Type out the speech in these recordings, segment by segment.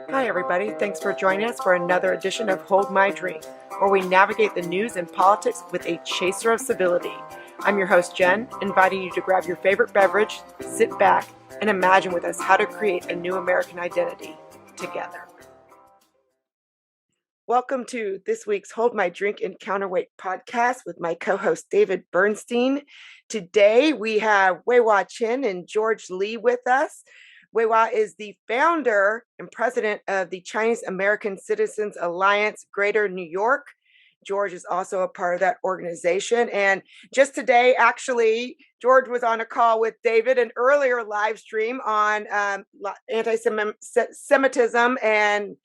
Hi, everybody. Thanks for joining us for another edition of Hold My Drink, where we navigate the news and politics with a chaser of civility. I'm your host, Jen, inviting you to grab your favorite beverage, sit back, and imagine with us how to create a new American identity together. Welcome to this week's Hold My Drink and Counterweight podcast with my co-host, David Bernstein. Today, we have Wei Hua Chin and George Lee with us. Wei Hua is the founder and president of the Chinese American Citizens Alliance, Greater New York. George is also a part of that organization. And just today, actually, George was on a call with David, an earlier live stream on anti-Semitism and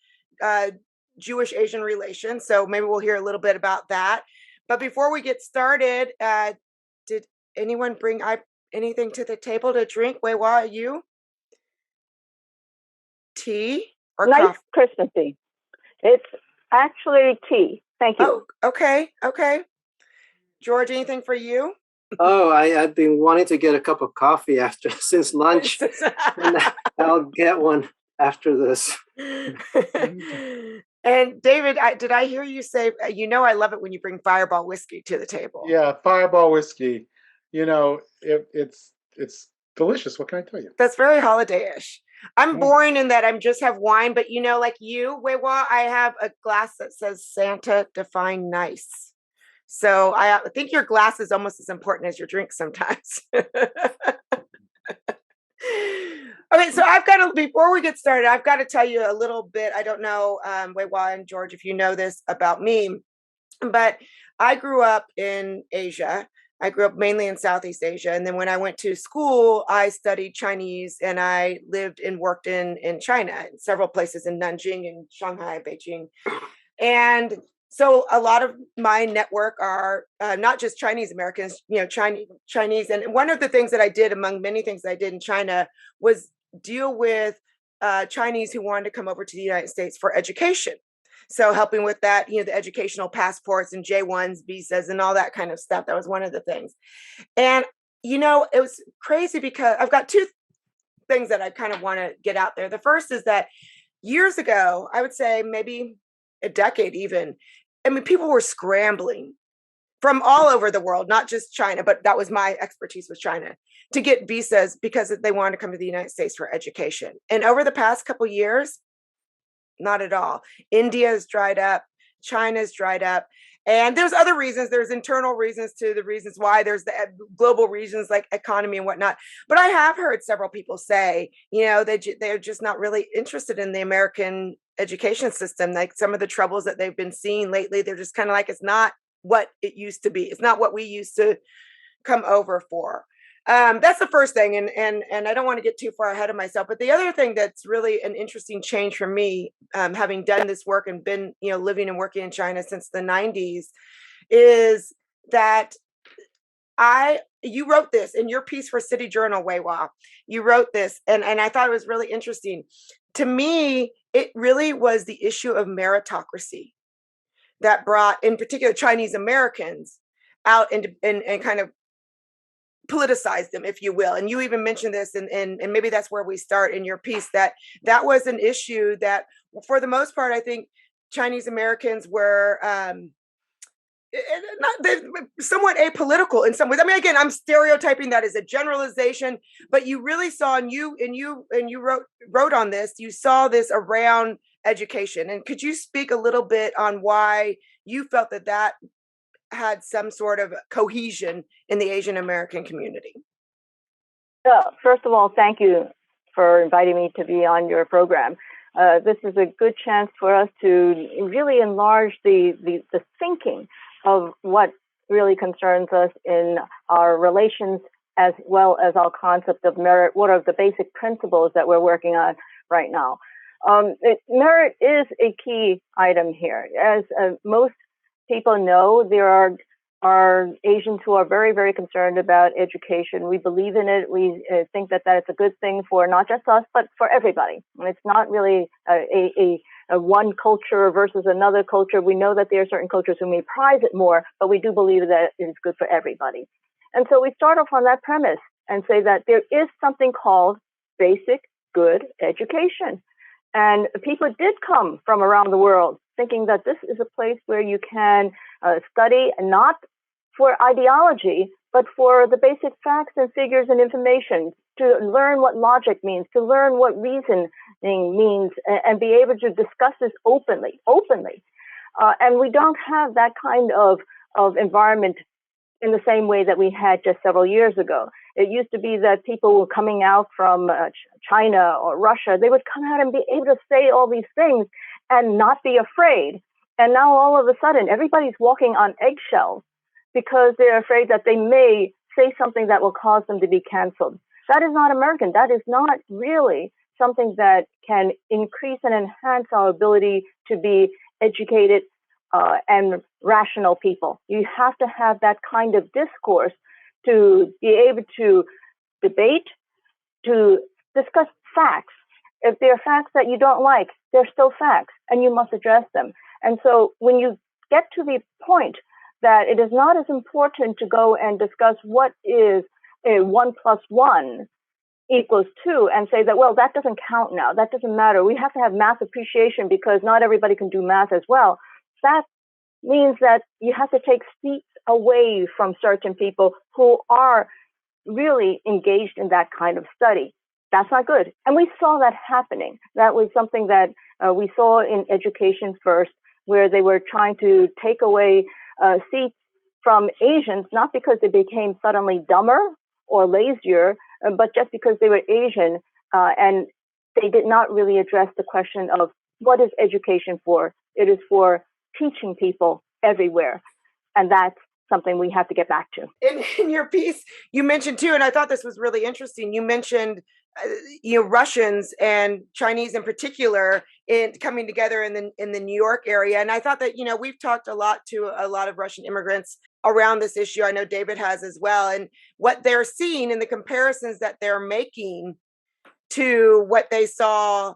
Jewish Asian relations. So maybe we'll hear a little bit about that. But before we get started, did anyone bring anything to the table to drink? Wei Hua, you? Tea or nice coffee? Christmassy. It's actually tea. Thank you. Oh, okay. George, anything for you? Oh, I've been wanting to get a cup of coffee since lunch. And I'll get one after this. And David, did I hear you say, I love it when you bring Fireball whiskey to the table? Yeah, Fireball whiskey. It's delicious. What can I tell you? That's very holiday-ish. I'm boring in that I just have wine, but like you, Wei Hua, I have a glass that says Santa define nice. So I think your glass is almost as important as your drink sometimes. Okay, so before we get started, I've got to tell you a little bit. I don't know, Wei Hua and George, if you know this about me, but I grew up in Asia. I grew up mainly in Southeast Asia. And then when I went to school, I studied Chinese and I lived and worked in China, in several places in Nanjing and Shanghai, Beijing. And so a lot of my network are not just Chinese Americans, Chinese. And one of the things that I did, among many things that I did in China, was deal with Chinese who wanted to come over to the United States for education. So helping with that, the educational passports and J1s, visas, and all that kind of stuff. That was one of the things. And, it was crazy because I've got two things that I kind of want to get out there. The first is that years ago, I would say maybe a decade even, people were scrambling from all over the world, not just China, but that was my expertise with China, to get visas because they wanted to come to the United States for education. And over the past couple of years, not at all. India's dried up. China's dried up. And there's other reasons. There's internal reasons to the reasons why. There's the global reasons like economy and whatnot. But I have heard several people say, they're just not really interested in the American education system. Like some of the troubles that they've been seeing lately, they're just kind of like, it's not what it used to be. It's not what we used to come over for. That's the first thing. And I don't want to get too far ahead of myself. But the other thing that's really an interesting change for me, having done this work and been, living and working in China since the 90s, is that you wrote this in your piece for City Journal, Wei Hua. You wrote this, and I thought it was really interesting. To me, it really was the issue of meritocracy that brought, in particular, Chinese Americans out and kind of politicize them, if you will. And you even mentioned this, and maybe that's where we start in your piece, that was an issue that, for the most part, I think Chinese Americans were somewhat apolitical in some ways. I mean, again, I'm stereotyping that as a generalization, but you really saw, and you wrote on this, you saw this around education. And could you speak a little bit on why you felt that had some sort of cohesion in the Asian American community? First of all, thank you for inviting me to be on your program. This is a good chance for us to really enlarge the thinking of what really concerns us in our relations, as well as our concept of merit. What are the basic principles that we're working on right now? Merit is a key item here. As most people know, there are Asians who are very, very concerned about education. We believe in it. We think that it's a good thing for not just us, but for everybody. And it's not really a one culture versus another culture. We know that there are certain cultures who may prize it more, but we do believe that it is good for everybody. And so we start off on that premise and say that there is something called basic good education. And people did come from around the world thinking that this is a place where you can study, not for ideology, but for the basic facts and figures and information, to learn what logic means, to learn what reasoning means, and be able to discuss this openly. And we don't have that kind of environment in the same way that we had just several years ago. It used to be that people were coming out from China or Russia. They would come out and be able to say all these things and not be afraid. And now all of a sudden, everybody's walking on eggshells because they're afraid that they may say something that will cause them to be canceled. That is not American. That is not really something that can increase and enhance our ability to be educated and rational people. You have to have that kind of discourse to be able to debate, to discuss facts. If there are facts that you don't like, they're still facts, and you must address them. And so when you get to the point that it is not as important to go and discuss what is a 1 + 1 = 2 and say that, well, that doesn't count now. That doesn't matter. We have to have math appreciation because not everybody can do math as well. That means that you have to take seats away from certain people who are really engaged in that kind of study. That's not good. And we saw that happening. That was something that we saw in education first, where they were trying to take away seats from Asians, not because they became suddenly dumber or lazier, but just because they were Asian, and they did not really address the question of what is education for. It is for teaching people everywhere. And that's something we have to get back to. In your piece, you mentioned too, and I thought this was really interesting. You mentioned, Russians and Chinese in particular in coming together in the New York area. And I thought that, we've talked a lot to a lot of Russian immigrants around this issue. I know David has as well. And what they're seeing and the comparisons that they're making to what they saw,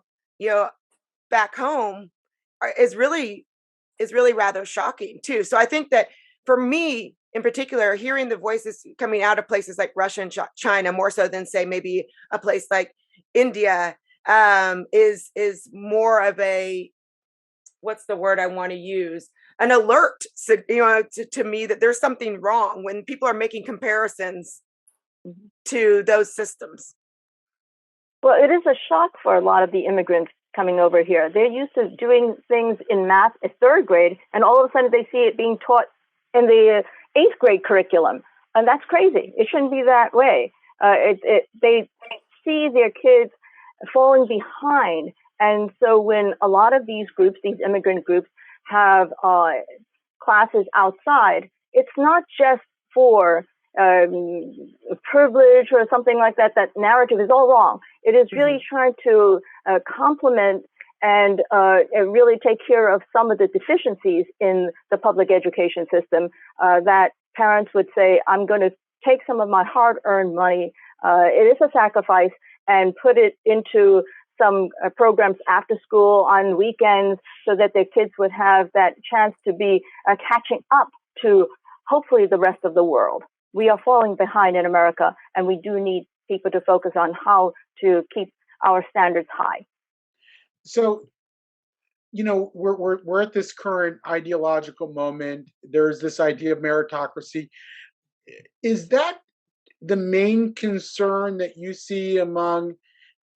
back home is really rather shocking too. So I think that for me in particular, hearing the voices coming out of places like Russia and China, more so than say maybe a place like India, is more of a, what's the word I want to use? An alert, to me that there's something wrong when people are making comparisons to those systems. Well, it is a shock for a lot of the immigrants coming over here. They're used to doing things in math at 3rd grade, and all of a sudden they see it being taught in the 8th grade curriculum. And that's crazy. It shouldn't be that way. They see their kids falling behind. And so when a lot of these groups, these immigrant groups, have classes outside, it's not just for privilege or something like that. That narrative is all wrong. It is really trying to complement and really take care of some of the deficiencies in the public education system, that parents would say, I'm going to take some of my hard-earned money, it is a sacrifice, and put it into some programs after school on weekends so that their kids would have that chance to be catching up to hopefully the rest of the world. We are falling behind in America, and we do need people to focus on how to keep our standards high. So, we're at this current ideological moment. There's this idea of meritocracy. Is that the main concern that you see among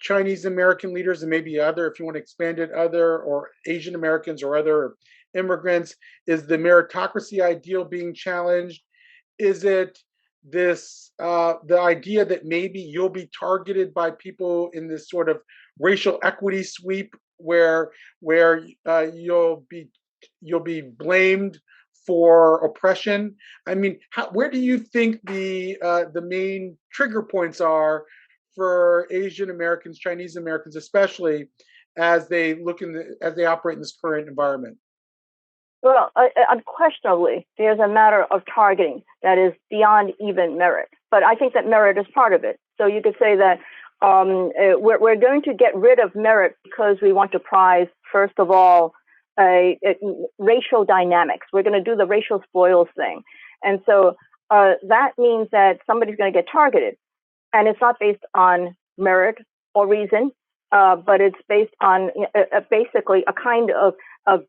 Chinese American leaders, and maybe other, if you want to expand it, other or Asian Americans or other immigrants? Is the meritocracy ideal being challenged? Is it this the idea that maybe you'll be targeted by people in this sort of racial equity sweep where you'll be blamed for oppression? I mean, where do you think the main trigger points are for Asian Americans, Chinese Americans, especially as they operate in this current environment? Well, unquestionably, there's a matter of targeting that is beyond even merit. But I think that merit is part of it. So you could say that we're going to get rid of merit because we want to prize, first of all, racial dynamics. We're going to do the racial spoils thing. And so that means that somebody's going to get targeted. And it's not based on merit or reason. but it's based on basically a kind of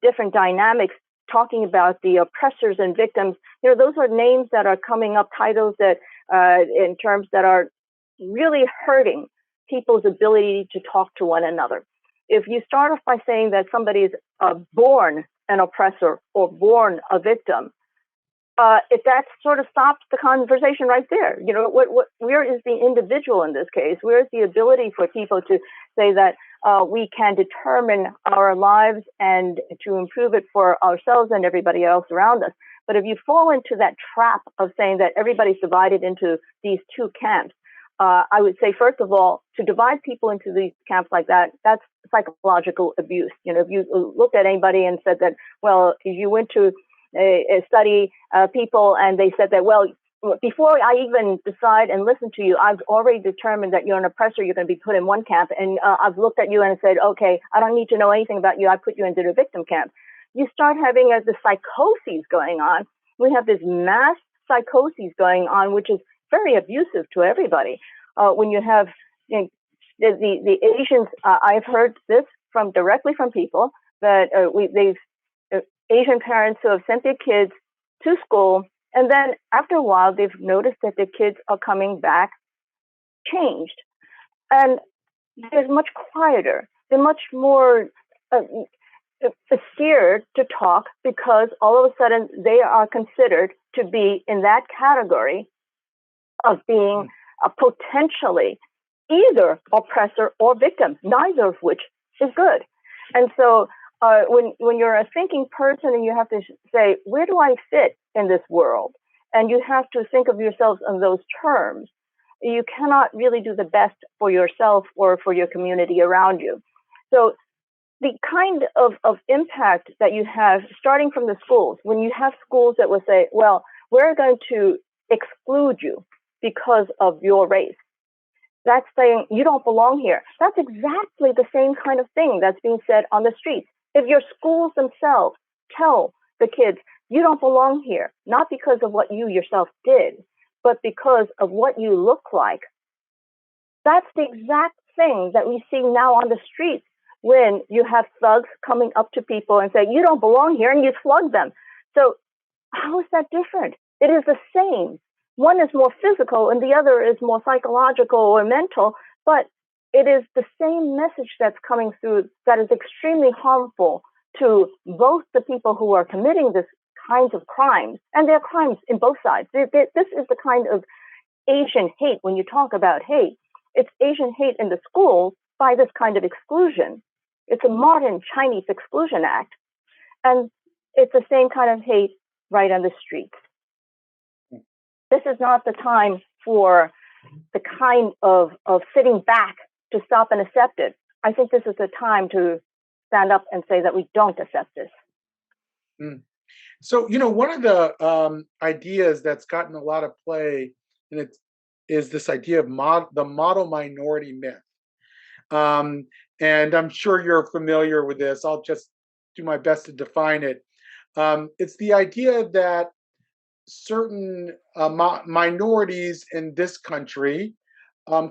different dynamics, talking about the oppressors and victims. Those are names that are coming up, titles that in terms that are really hurting people's ability to talk to one another. If you start off by saying that somebody is born an oppressor or born a victim, if that sort of stops the conversation right there, where is the individual in this case? Where is the ability for people to say that we can determine our lives and to improve it for ourselves and everybody else around us? But if you fall into that trap of saying that everybody's divided into these two camps, I would say, first of all, to divide people into these camps like that, that's psychological abuse. If you looked at anybody and said that, well, if you went to study people and they said that, well, before I even decide and listen to you, I've already determined that you're an oppressor, you're going to be put in one camp. And I've looked at you and said, okay, I don't need to know anything about you. I put you into the victim camp. You start having the psychoses going on. We have this mass psychoses going on, which is very abusive to everybody. When you have the Asians, I've heard this directly from people that Asian parents who have sent their kids to school, and then after a while, they've noticed that their kids are coming back changed. And they're much quieter. They're much more scared to talk because all of a sudden they are considered to be in that category of being potentially either oppressor or victim, neither of which is good. And so when you're a thinking person and you have to say, where do I fit in this world? And you have to think of yourselves in those terms. You cannot really do the best for yourself or for your community around you. So the kind of impact that you have starting from the schools, when you have schools that will say, well, we're going to exclude you because of your race. That's saying you don't belong here. That's exactly the same kind of thing that's being said on the streets. If your schools themselves tell the kids, you don't belong here, not because of what you yourself did, but because of what you look like, that's the exact thing that we see now on the streets when you have thugs coming up to people and say, you don't belong here, and you slug them. So how is that different? It is the same. One is more physical and the other is more psychological or mental, but it is the same message that's coming through that is extremely harmful to both the people who are committing this kinds of crimes, and there are crimes in both sides. This is the kind of Asian hate. When you talk about hate, it's Asian hate in the schools by this kind of exclusion. It's a modern Chinese Exclusion Act, and it's the same kind of hate right on the streets. This is not the time for the kind of sitting back to stop and accept it. I think this is the time to stand up and say that we don't accept this. So, one of the ideas that's gotten a lot of play, and it is this idea of the model minority myth. And I'm sure you're familiar with this. I'll just do my best to define it. It's the idea that certain minorities in this country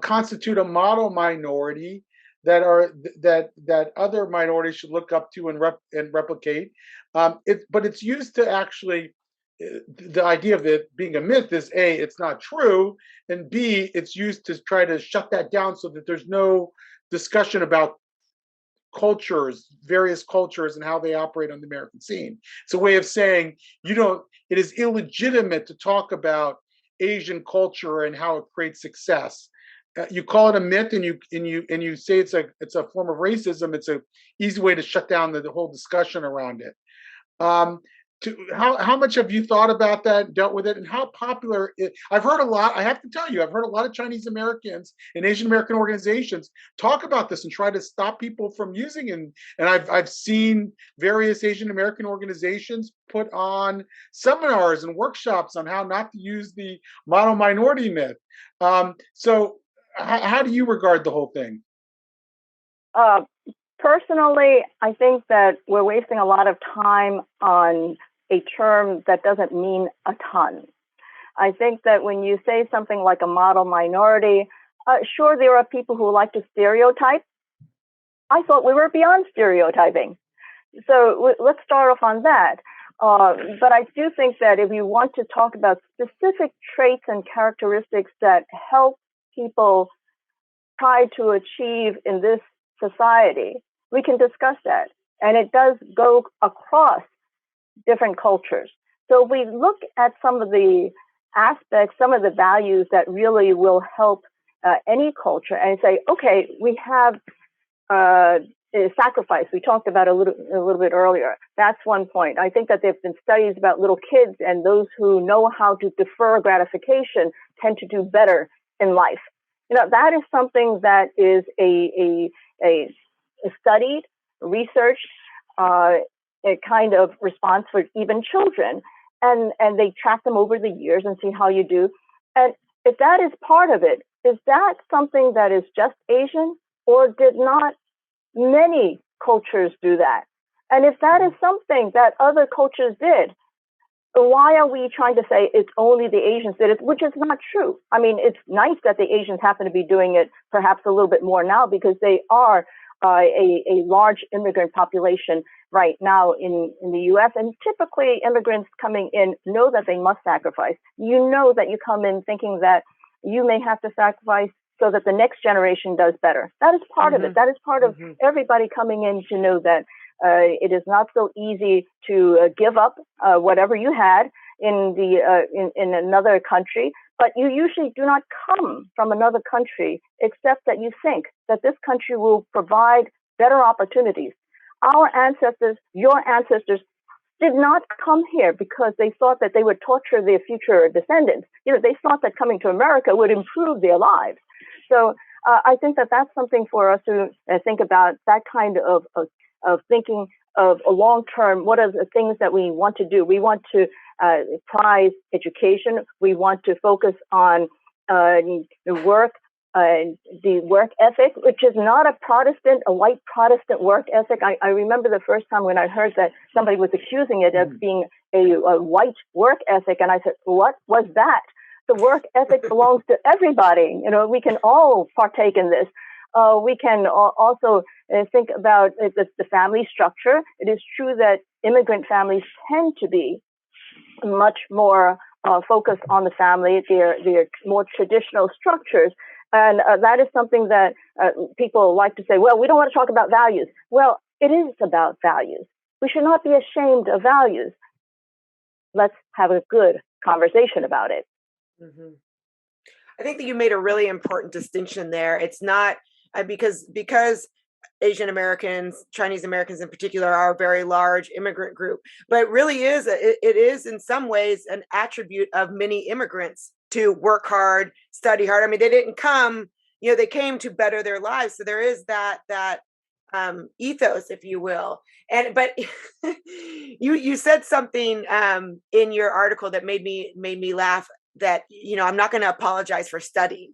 constitute a model minority that other minorities should look up to and replicate. But it's used to actually, the idea of it being a myth is A, it's not true, and B, it's used to try to shut that down so that there's no discussion about various cultures and how they operate on the American scene. It's a way of saying it is illegitimate to talk about Asian culture and how it creates success. You call it a myth, and you say it's a form of racism. It's an easy way to shut down the whole discussion around it. How much have you thought about that, dealt with it, and how popular I've heard a lot. I have to tell you, I've heard a lot of Chinese Americans and Asian American organizations talk about this and try to stop people from using it. And I've seen various Asian American organizations put on seminars and workshops on how not to use the model minority myth. So how do you regard the whole thing? Personally, I think that we're wasting a lot of time on a term that doesn't mean a ton. I think that when you say something like a model minority, sure, there are people who like to stereotype, I thought we were beyond stereotyping. So let's start off on that. But I do think that if you want to talk about specific traits and characteristics that help people try to achieve in this society, we can discuss that. And it does go across different cultures. So if we look at some of the aspects, some of the values that really will help any culture, and say, okay, we have sacrifice. We talked about a little bit earlier. That's one point. I think that there have been studies about little kids, and those who know how to defer gratification tend to do better in life. That is something that is a studied, researched, a kind of response for even children, and they track them over the years and see how you do. And if that is part of it, is that something that is just Asian, or did not many cultures do that? And if that is something that other cultures did, why are we trying to say it's only the Asians did it, which is not true? I mean, it's nice that the Asians happen to be doing it perhaps a little bit more now, because they are a large immigrant population right now in the U.S. And typically immigrants coming in know that they must sacrifice. You know that you come in thinking that you may have to sacrifice so that the next generation does better. That is part of it. That is part of everybody coming in to know that it is not so easy to give up whatever you had in another country, but you usually do not come from another country except that you think that this country will provide better opportunities. Our ancestors, your ancestors, did not come here because they thought that they would torture their future descendants. They thought that coming to America would improve their lives. So I think that that's something for us to think about, that kind of thinking of a long term. What are the things that we want to do? We want to prize education. We want to focus on the work ethic, which is not a white Protestant work ethic. I remember the first time when I heard that somebody was accusing it of being a white work ethic, and I said, what was that? The work ethic belongs to everybody. We can all partake in this. We can also think about the family structure. It is true that immigrant families tend to be much more focused on the family. They're more traditional structures. And that is something that people like to say, well, we don't want to talk about values. Well, it is about values. We should not be ashamed of values. Let's have a good conversation about it. I think that you made a really important distinction there. It's not because Asian Americans, Chinese Americans in particular, are a very large immigrant group, but it really is, it is in some ways an attribute of many immigrants to work hard, study hard. I mean, they didn't come, they came to better their lives. So there is that ethos, if you will. But you said something in your article that made me laugh, that, I'm not going to apologize for studying.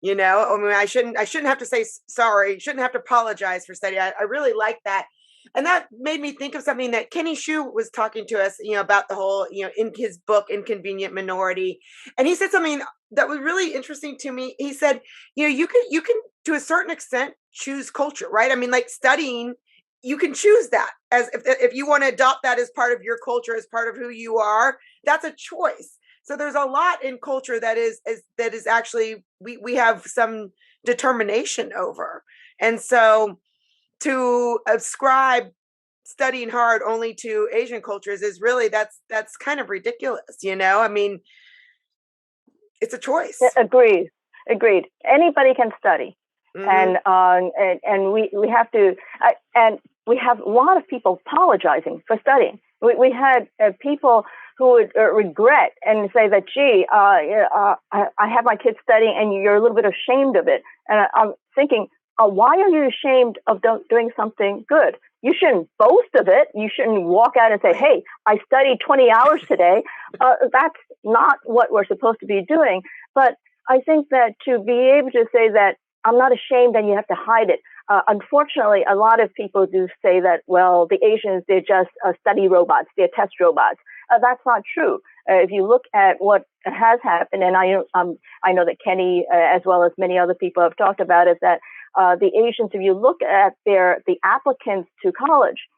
I mean, I shouldn't have to say sorry, shouldn't have to apologize for study. I really like that. And that made me think of something that Kenny Xu was talking to us, about the whole, in his book, Inconvenient Minority. And he said something that was really interesting to me. He said, you can to a certain extent choose culture, right? I mean, like studying, you can choose that as if you want to adopt that as part of your culture, as part of who you are, that's a choice. So there's a lot in culture that is actually we have some determination over. And so to ascribe studying hard only to Asian cultures is really that's kind of ridiculous, I mean, it's a choice. Agreed. Anybody can study. And we have to, and we have a lot of people apologizing for studying. We had people who would regret and say that, gee, I have my kids studying, and you're a little bit ashamed of it. And I'm thinking, why are you ashamed of doing something good? You shouldn't boast of it. You shouldn't walk out and say, hey, I studied 20 hours today. That's not what we're supposed to be doing. But I think that to be able to say that I'm not ashamed and you have to hide it. Unfortunately, a lot of people do say that, well, the Asians, they're just study robots, they're test robots. That's not true. If you look at what has happened, and I know that Kenny, as well as many other people have talked about it, that the Asians, if you look at the applicants to college,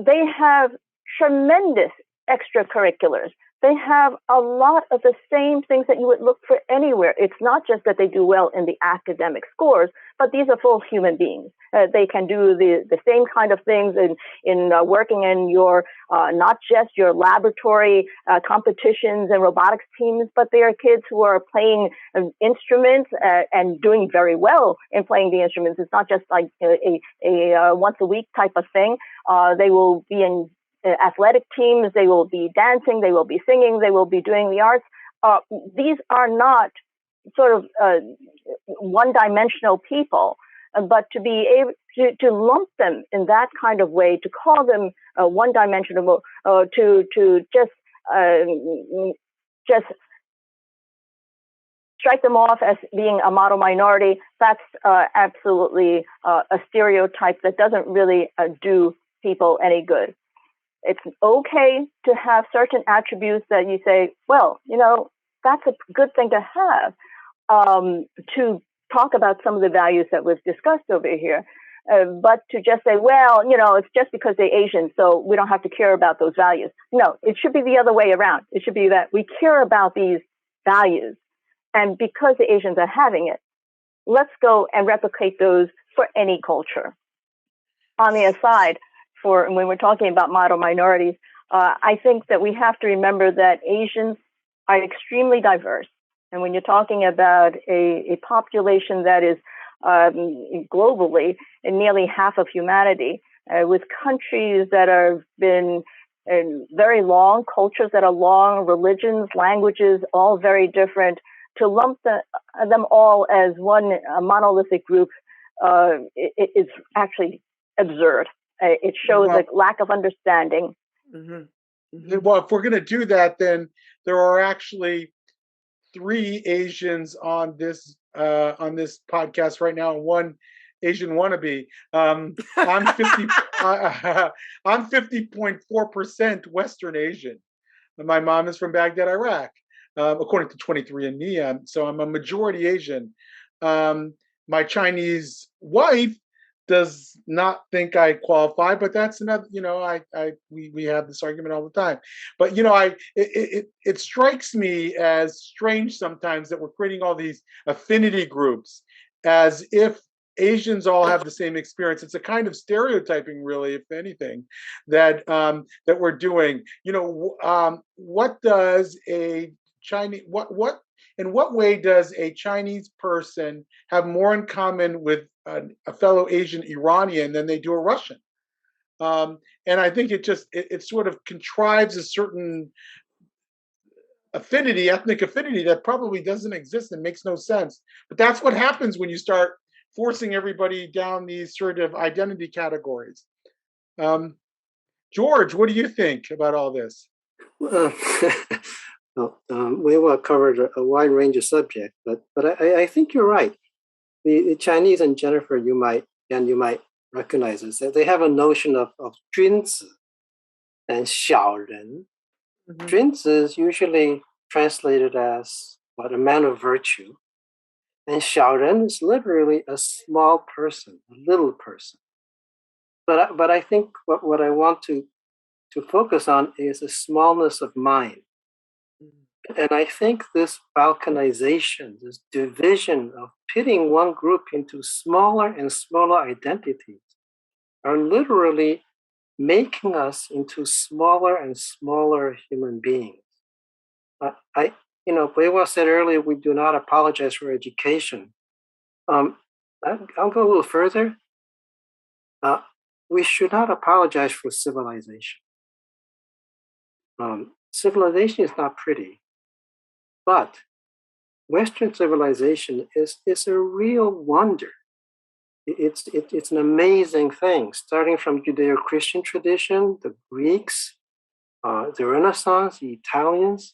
they have tremendous extracurriculars. They have a lot of the same things that you would look for anywhere. It's not just that they do well in the academic scores, but these are full human beings. They can do the same kind of things in working in your, not just your laboratory competitions and robotics teams, but they are kids who are playing instruments and doing very well in playing the instruments. It's not just like a once a week type of thing. They will be in athletic teams, they will be dancing, they will be singing, they will be doing the arts. These are not sort of one-dimensional people, but to be able to lump them in that kind of way, to call them one-dimensional, to just strike them off as being a model minority, that's absolutely a stereotype that doesn't really do people any good. It's okay to have certain attributes that you say, well, that's a good thing to have, to talk about some of the values that we've discussed over here. But to just say, well, it's just because they're Asian, so we don't have to care about those values. No, it should be the other way around. It should be that we care about these values. And because the Asians are having it, let's go and replicate those for any culture. On the aside, for when we're talking about model minorities, I think that we have to remember that Asians are extremely diverse. And when you're talking about a population that is globally nearly half of humanity, with countries that have been very long, cultures that are long, religions, languages, all very different, to lump them all as one monolithic group is actually absurd. It shows a lack of understanding. Well, if we're going to do that, then there are actually 3 Asians on this podcast right now, and 1 Asian wannabe. I'm 50.4% Western Asian. My mom is from Baghdad, Iraq, according to 23andMe. So I'm a majority Asian. My Chinese wife does not think I qualify, but that's another, we have this argument all the time. But, it strikes me as strange sometimes that we're creating all these affinity groups as if Asians all have the same experience. It's a kind of stereotyping, really, if anything, that we're doing. What does a Chinese, in what way does a Chinese person have more in common with a fellow Asian Iranian than they do a Russian? And I think it sort of contrives a certain ethnic affinity that probably doesn't exist and makes no sense. But that's what happens when you start forcing everybody down these sort of identity categories. George, what do you think about all this? We will cover a wide range of subjects, but I think you're right. The Chinese, and Jennifer, you might recognize this. They have a notion of 君子 and 小人. 君子 is usually translated as a man of virtue, and 小人 is literally a small person, a little person. But I think what I want to focus on is the smallness of mind. And I think this balkanization, this division of pitting one group into smaller and smaller identities are literally making us into smaller and smaller human beings. Wewa said earlier, we do not apologize for education. I'll go a little further. We should not apologize for civilization. Civilization is not pretty. But Western civilization is a real wonder. It's an amazing thing, starting from Judeo-Christian tradition, the Greeks, the Renaissance, the Italians,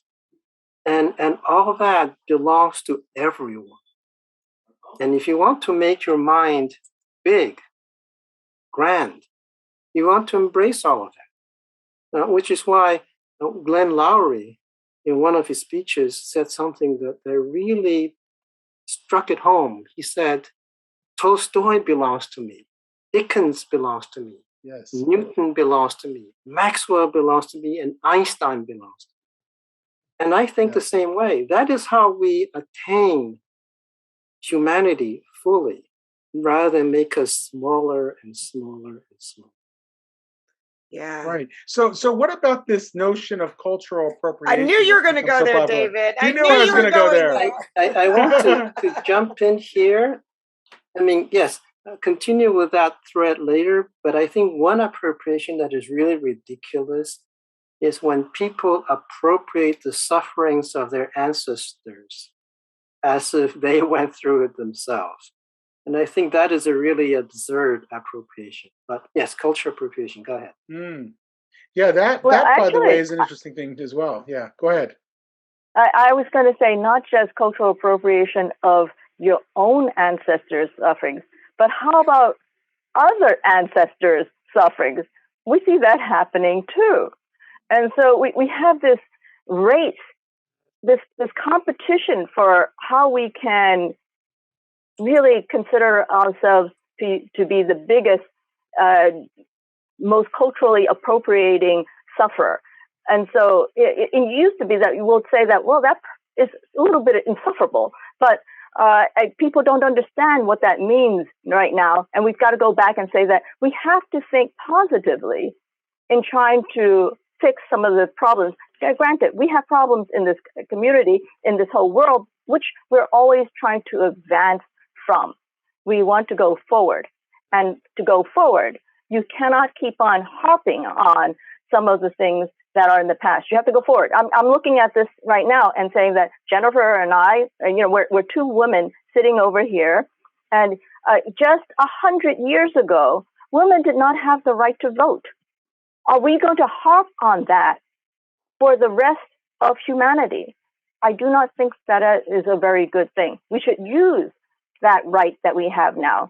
and all that belongs to everyone. And if you want to make your mind big, grand, you want to embrace all of that, which is why Glenn Lowry, in one of his speeches, said something that really struck it home. He said, Tolstoy belongs to me. Dickens belongs to me. Yes. Newton belongs to me. Maxwell belongs to me, and Einstein belongs to me. And I think the same way. That is how we attain humanity fully, rather than make us smaller and smaller and smaller. Yeah. Right. So what about this notion of cultural I appropriation? knew you were going to go there, David. You I knew knew I was you were going to go there. I want to jump in here. I mean, yes, I'll continue with that thread later, but I think one appropriation that is really ridiculous is when people appropriate the sufferings of their ancestors as if they went through it themselves. And I think that is a really absurd appropriation. But yes, cultural appropriation. Go ahead. Yeah, that by the way is an interesting thing as well. Yeah, go ahead. I was going to say not just cultural appropriation of your own ancestors' sufferings, but how about other ancestors' sufferings? We see that happening too. And so we have this race, this competition for how we can really consider ourselves to be the biggest, most culturally appropriating sufferer. And so it used to be that you will say that, well, that is a little bit insufferable, but people don't understand what that means right now. And we've got to go back and say that we have to think positively in trying to fix some of the problems. Granted, we have problems in this community, in this whole world, which we're always trying to advance from. We want to go forward. And to go forward, you cannot keep on harping on some of the things that are in the past. You have to go forward. I'm looking at this right now and saying that Jennifer and I, we're two women sitting over here, and just 100 years ago, women did not have the right to vote. Are we going to harp on that for the rest of humanity? I do not think that is a very good thing. We should use that right that we have now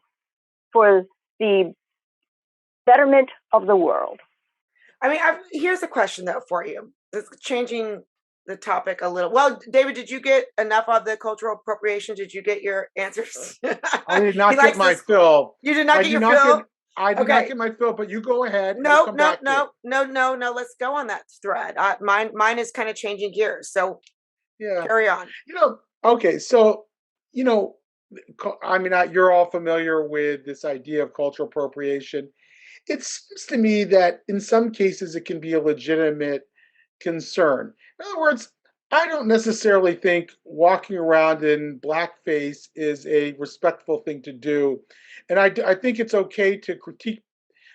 for the betterment of the world. I mean, here's a question though for you. It's changing the topic a little. Well, David, did you get enough of the cultural appropriation? Did you get your answers? I did not get my fill. You did not get your fill? I did not get my fill, but you go ahead. No. Let's go on that thread. Mine is kind of changing gears. So carry on. Okay. So, I mean, you're all familiar with this idea of cultural appropriation. It seems to me that in some cases it can be a legitimate concern. In other words, I don't necessarily think walking around in blackface is a respectful thing to do. And I think it's okay to critique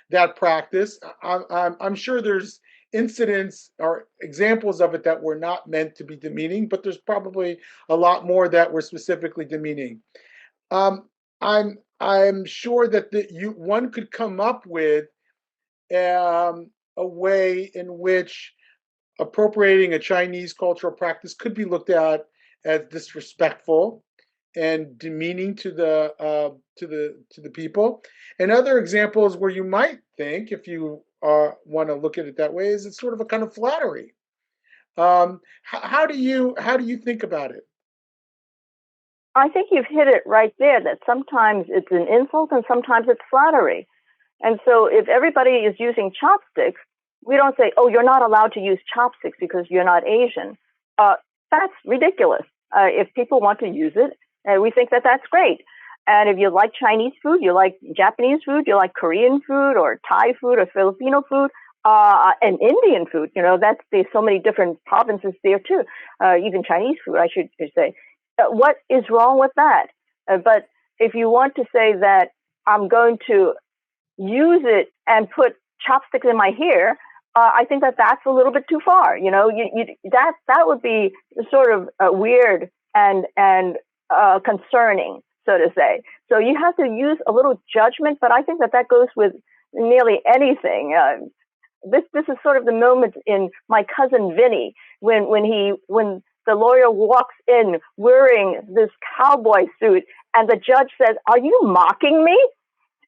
that practice. I'm sure there's incidents or examples of it that were not meant to be demeaning, but there's probably a lot more that were specifically demeaning. I'm sure that one could come up with a way in which appropriating a Chinese cultural practice could be looked at as disrespectful and demeaning to the people. And other examples where you might think, if you want to look at it that way, is it's sort of a kind of flattery. How do you think about it? I think you've hit it right there, that sometimes it's an insult and sometimes it's flattery. And so if everybody is using chopsticks, we don't say, oh, you're not allowed to use chopsticks because you're not Asian. That's ridiculous. If people want to use it, we think that that's great. And if you like Chinese food, you like Japanese food, you like Korean food or Thai food or Filipino food, and Indian food, there's so many different provinces there too. Even Chinese food, I should say. What is wrong with that? But if you want to say that I'm going to use it and put chopsticks in my hair, I think that that's a little bit too far. That would be sort of weird and concerning, so to say. So you have to use a little judgment, but I think that goes with nearly anything. This is sort of the moment in My Cousin Vinny when the lawyer walks in wearing this cowboy suit and the judge says, "Are you mocking me?"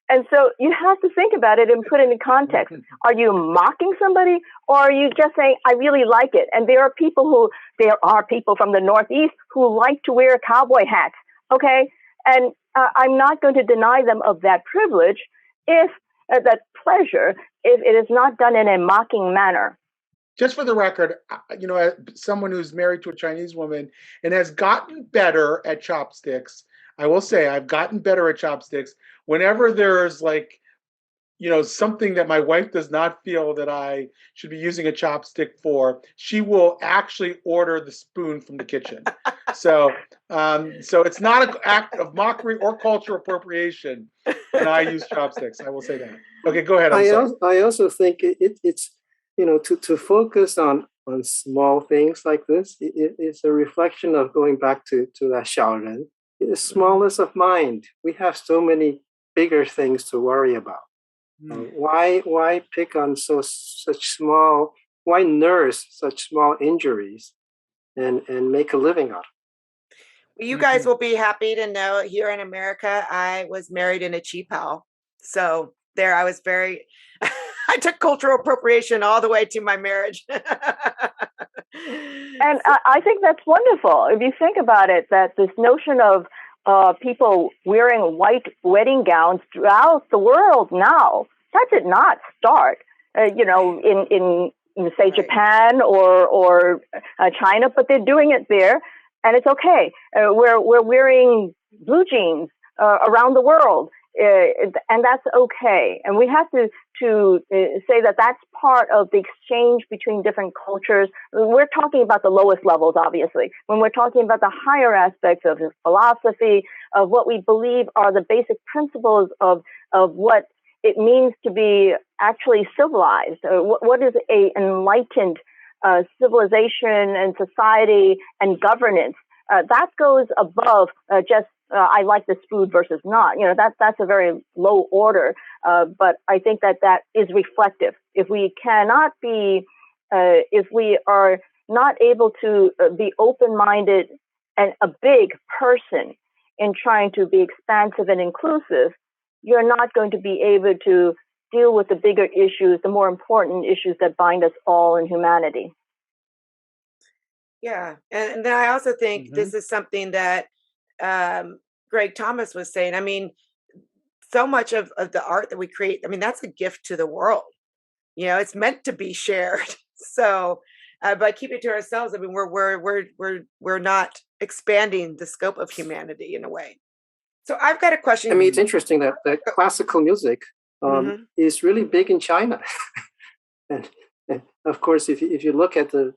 And so you have to think about it and put it in context. Are you mocking somebody, or are you just saying, I really like it? And there are people from the Northeast who like to wear cowboy hats. Okay. And I'm not going to deny them of that privilege if that pleasure, if it is not done in a mocking manner. Just for the record, as someone who's married to a Chinese woman and has gotten better at chopsticks, I will say I've gotten better at chopsticks. Whenever there's something that my wife does not feel that I should be using a chopstick for, she will actually order the spoon from the kitchen. So it's not an act of mockery or cultural appropriation when I use chopsticks. I will say that. Okay, go ahead. I also think it's to focus on small things like this. It's a reflection of going back to that Xiaoren, the smallness of mind. We have so many bigger things to worry about. Why pick on such small? Why nurse such small injuries, and make a living out of it? You guys will be happy to know here in America, I was married in a cheap house. So there, I was very. I took cultural appropriation all the way to my marriage. And I think that's wonderful. If you think about it, that this notion of people wearing white wedding gowns throughout the world now, that did not start, in say Japan or China, but they're doing it there, and it's okay. We're wearing blue jeans around the world. And that's okay. And we have to say that that's part of the exchange between different cultures. We're talking about the lowest levels, obviously. When we're talking about the higher aspects of philosophy, of what we believe are the basic principles of what it means to be actually civilized. What is a enlightened civilization and society and governance? That goes above just I like this food versus not. That's a very low order. But I think that is reflective. If we cannot be, if we are not able to be open-minded and a big person in trying to be expansive and inclusive, you're not going to be able to deal with the bigger issues, the more important issues that bind us all in humanity. Yeah. And then I also think this is something that Greg Thomas was saying. I mean, so much of the art that we create, I mean, that's a gift to the world. It's meant to be shared. So by keeping it to ourselves, I mean, we're not expanding the scope of humanity in a way. So I've got a question. I mean, it's interesting that classical music is really big in China. and of course, if you look at the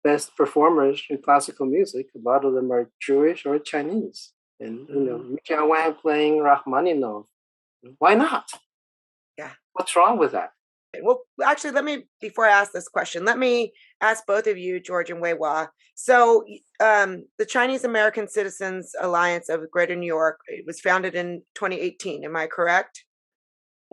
best performers in classical music, a lot of them are Jewish or Chinese. And Michel Wang playing Rachmaninoff. Why not? Yeah. What's wrong with that? Well, actually, before I ask this question, let me ask both of you, George and Wei-Hua. So the Chinese American Citizens Alliance of Greater New York, it was founded in 2018. Am I correct?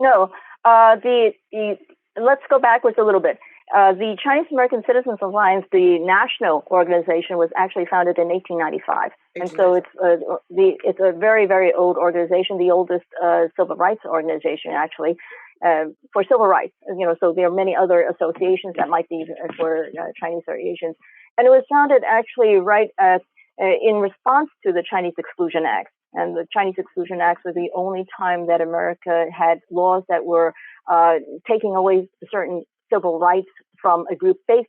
No. Let's go backwards a little bit. The Chinese American Citizens Alliance, the national organization, was actually founded in 1895. And so it's a very, very old organization, the oldest civil rights organization, actually, for civil rights. So there are many other associations that might be for Chinese or Asians. And it was founded actually right in response to the Chinese Exclusion Act. And the Chinese Exclusion Act was the only time that America had laws that were taking away certain civil rights from a group based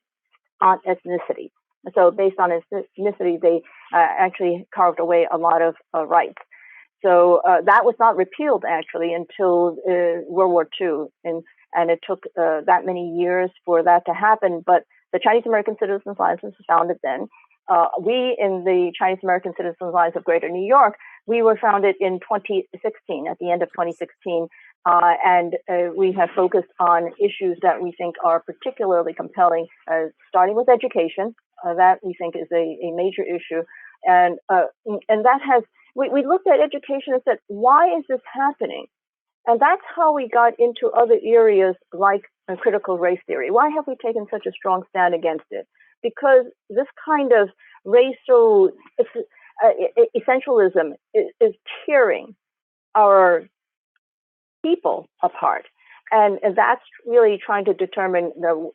on ethnicity. So based on ethnicity, they actually carved away a lot of rights. So that was not repealed actually until World War II, and it took that many years for that to happen. But the Chinese American Citizens Alliance was founded then. We in the Chinese American Citizens Alliance of Greater New York, we were founded in 2016, at the end of 2016. And we have focused on issues that we think are particularly compelling, starting with education. That we think is a major issue. And that has, we looked at education and said, why is this happening? And that's how we got into other areas like critical race theory. Why have we taken such a strong stand against it? Because this kind of racial essentialism is tearing our people apart. And that's really trying to determine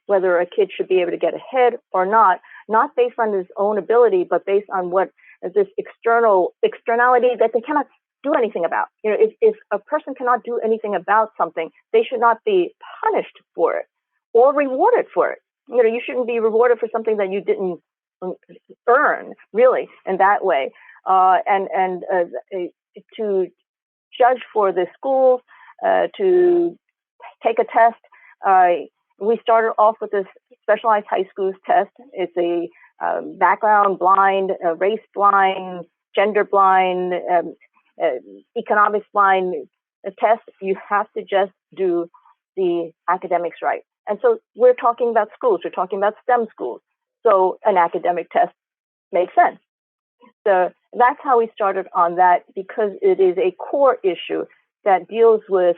whether a kid should be able to get ahead or not based on his own ability, but based on what this externality that they cannot do anything about. If a person cannot do anything about something, they should not be punished for it or rewarded for it. You shouldn't be rewarded for something that you didn't earn, really, in that way. To judge for the schools, to take a test. We started off with this specialized high schools test. It's a background blind, race blind, gender blind, economics blind test. You have to just do the academics right. And so we're talking about schools. We're talking about STEM schools. So an academic test makes sense. So that's how we started on that, because it is a core issue that deals with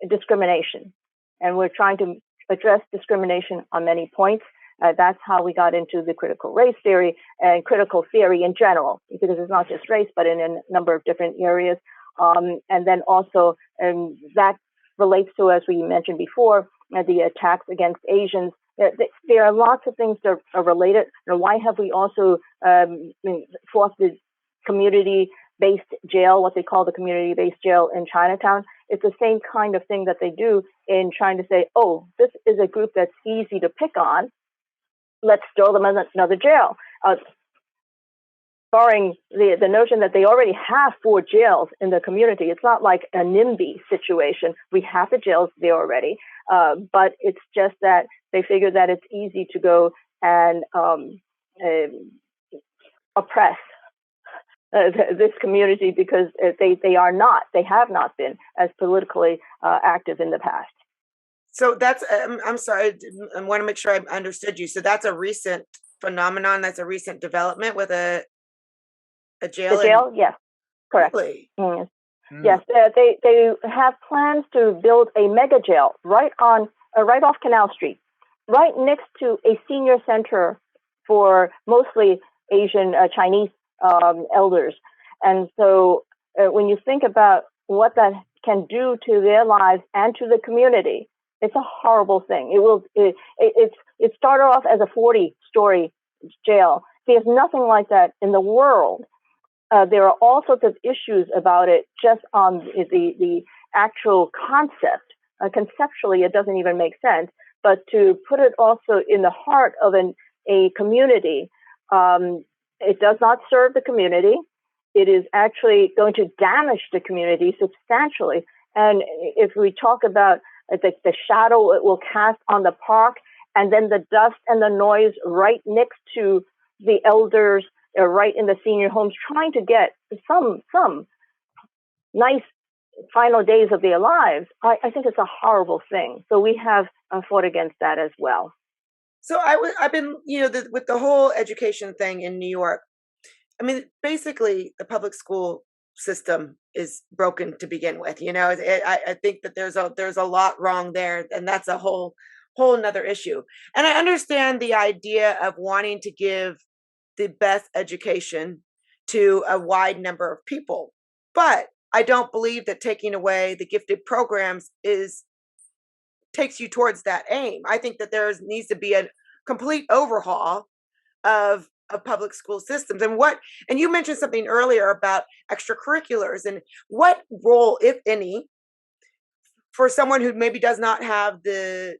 discrimination. And we're trying to address discrimination on many points. That's how we got into the critical race theory and critical theory in general, because it's not just race, but in a number of different areas. And then also, that relates to, as we mentioned before, the attacks against Asians. There are lots of things that are related. Why have we also fought the community-based jail, what they call the community-based jail in Chinatown? It's the same kind of thing that they do in trying to say, oh, this is a group that's easy to pick on. Let's throw them in another jail. Barring the notion that they already have 4 jails in the community. It's not like a NIMBY situation. We have the jails there already. But it's just that they figure that it's easy to go and oppress this community, because they have not been as politically active in the past. So that's, I'm sorry, I want to make sure I understood you. So that's a recent phenomenon. That's a recent development with a jail. The jail, yes, correct. Really? Mm. Yes, they have plans to build a mega jail right off Canal Street, right next to a senior center for mostly Asian Chinese elders. And so when you think about what that can do to their lives and to the community, it's a horrible thing. It started off as a 40-story jail. There's nothing like that in the world. There are all sorts of issues about it just on the actual concept. Conceptually, it doesn't even make sense. But to put it also in the heart of a community, it does not serve the community. It is actually going to damage the community substantially. And if we talk about the shadow it will cast on the park, and then the dust and the noise right next to the elders, right in the senior homes, trying to get some nice final days of their lives, I think it's a horrible thing. So we have fought against that as well. So I've been, with the whole education thing in New York, I mean, basically the public school system is broken to begin with. I think that there's a lot wrong there, and that's a whole nother issue. And I understand the idea of wanting to give the best education to a wide number of people, but I don't believe that taking away the gifted programs takes you towards that aim. I think that there needs to be a complete overhaul of public school systems. And you mentioned something earlier about extracurriculars, and what role, if any, for someone who maybe does not have the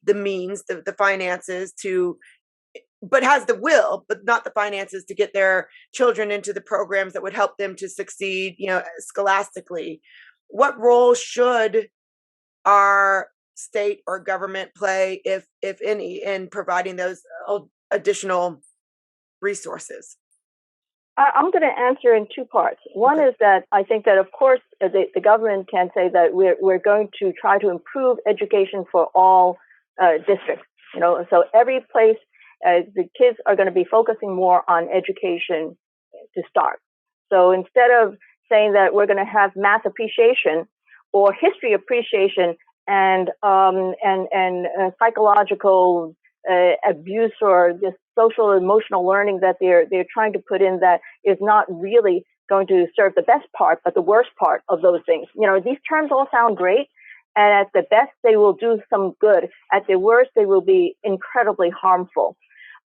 means, the finances but has the will, but not the finances to get their children into the programs that would help them to succeed, scholastically. What role should our state or government play, if any, in providing those additional resources? I'm going to answer in 2 parts. One is that I think that, of course, the government can say that we're going to try to improve education for all districts. So every place, the kids are going to be focusing more on education to start. So instead of saying that we're going to have math appreciation or history appreciation and psychological abuse or just social emotional learning that they're trying to put in, that is not really going to serve the best part, but the worst part of those things. These terms all sound great, and at the best they will do some good. At the worst, they will be incredibly harmful.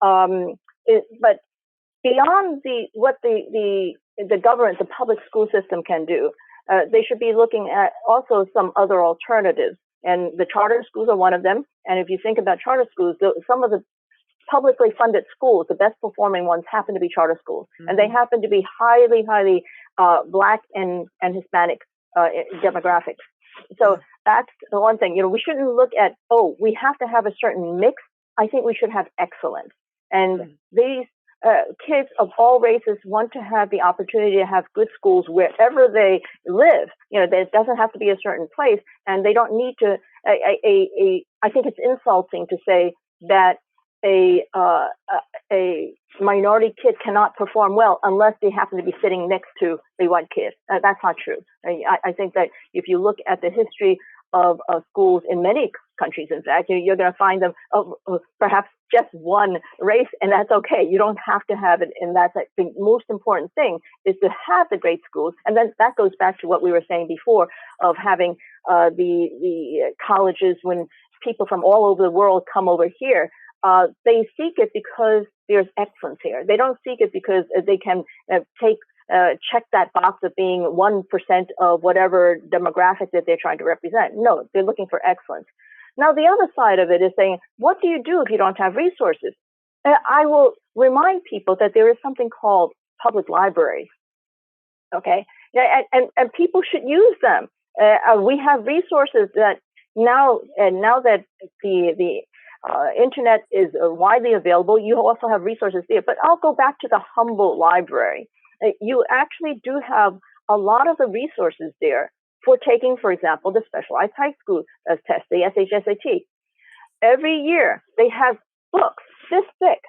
But beyond what the government, the public school system can do, they should be looking at also some other alternatives. And the charter schools are one of them. And if you think about charter schools, some of the publicly funded schools, the best performing ones, happen to be charter schools. And they happen to be highly, highly Black and Hispanic demographics. So that's the one thing. We shouldn't look at, oh, we have to have a certain mix. I think we should have excellence. And these kids of all races want to have the opportunity to have good schools wherever they live. It doesn't have to be a certain place, and they don't need to. I think it's insulting to say that a minority kid cannot perform well unless they happen to be sitting next to a white kid. That's not true. I think that if you look at the history of schools in many countries, in fact, you're going to find them of perhaps just one race, and that's okay. You don't have to have it, and that's the most important thing, is to have the great schools. And then that goes back to what we were saying before of having the colleges. When people from all over the world come over here, they seek it because there's excellence here. They don't seek it because they can check that box of being 1% of whatever demographic that they're trying to represent. No, they're looking for excellence. Now, the other side of it is saying, what do you do if you don't have resources? I will remind people that there is something called public libraries. Okay, and people should use them. We have resources that now that the internet is widely available, you also have resources there. But I'll go back to the humble library. You actually do have a lot of the resources there for taking, for example, the specialized high school test, the SHSAT. Every year, they have books this thick,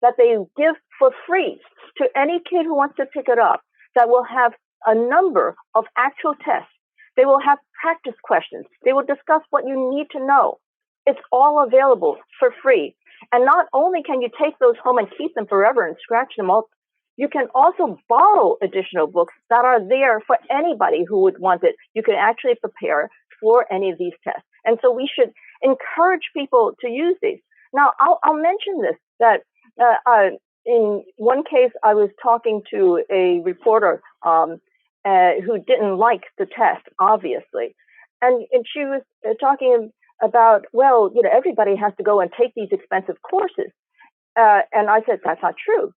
that they give for free to any kid who wants to pick it up, that will have a number of actual tests. They will have practice questions. They will discuss what you need to know. It's all available for free. And not only can you take those home and keep them forever and scratch them up, you can also borrow additional books that are there for anybody who would want it. You can actually prepare for any of these tests. And so we should encourage people to use these. Now, I'll mention this, that in one case, I was talking to a reporter who didn't like the test, obviously. And she was talking about, well, everybody has to go and take these expensive courses. And I said, that's not true.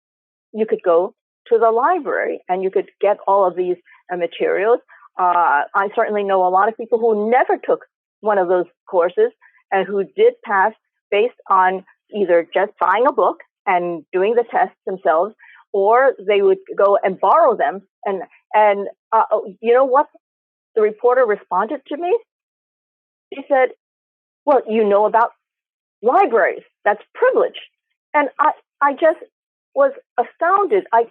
You could go to the library and you could get all of these materials. I certainly know a lot of people who never took one of those courses and who did pass based on either just buying a book and doing the tests themselves, or they would go and borrow them. And you know what the reporter responded to me? She said, well, you know about libraries. That's privilege. And I just was astounded. I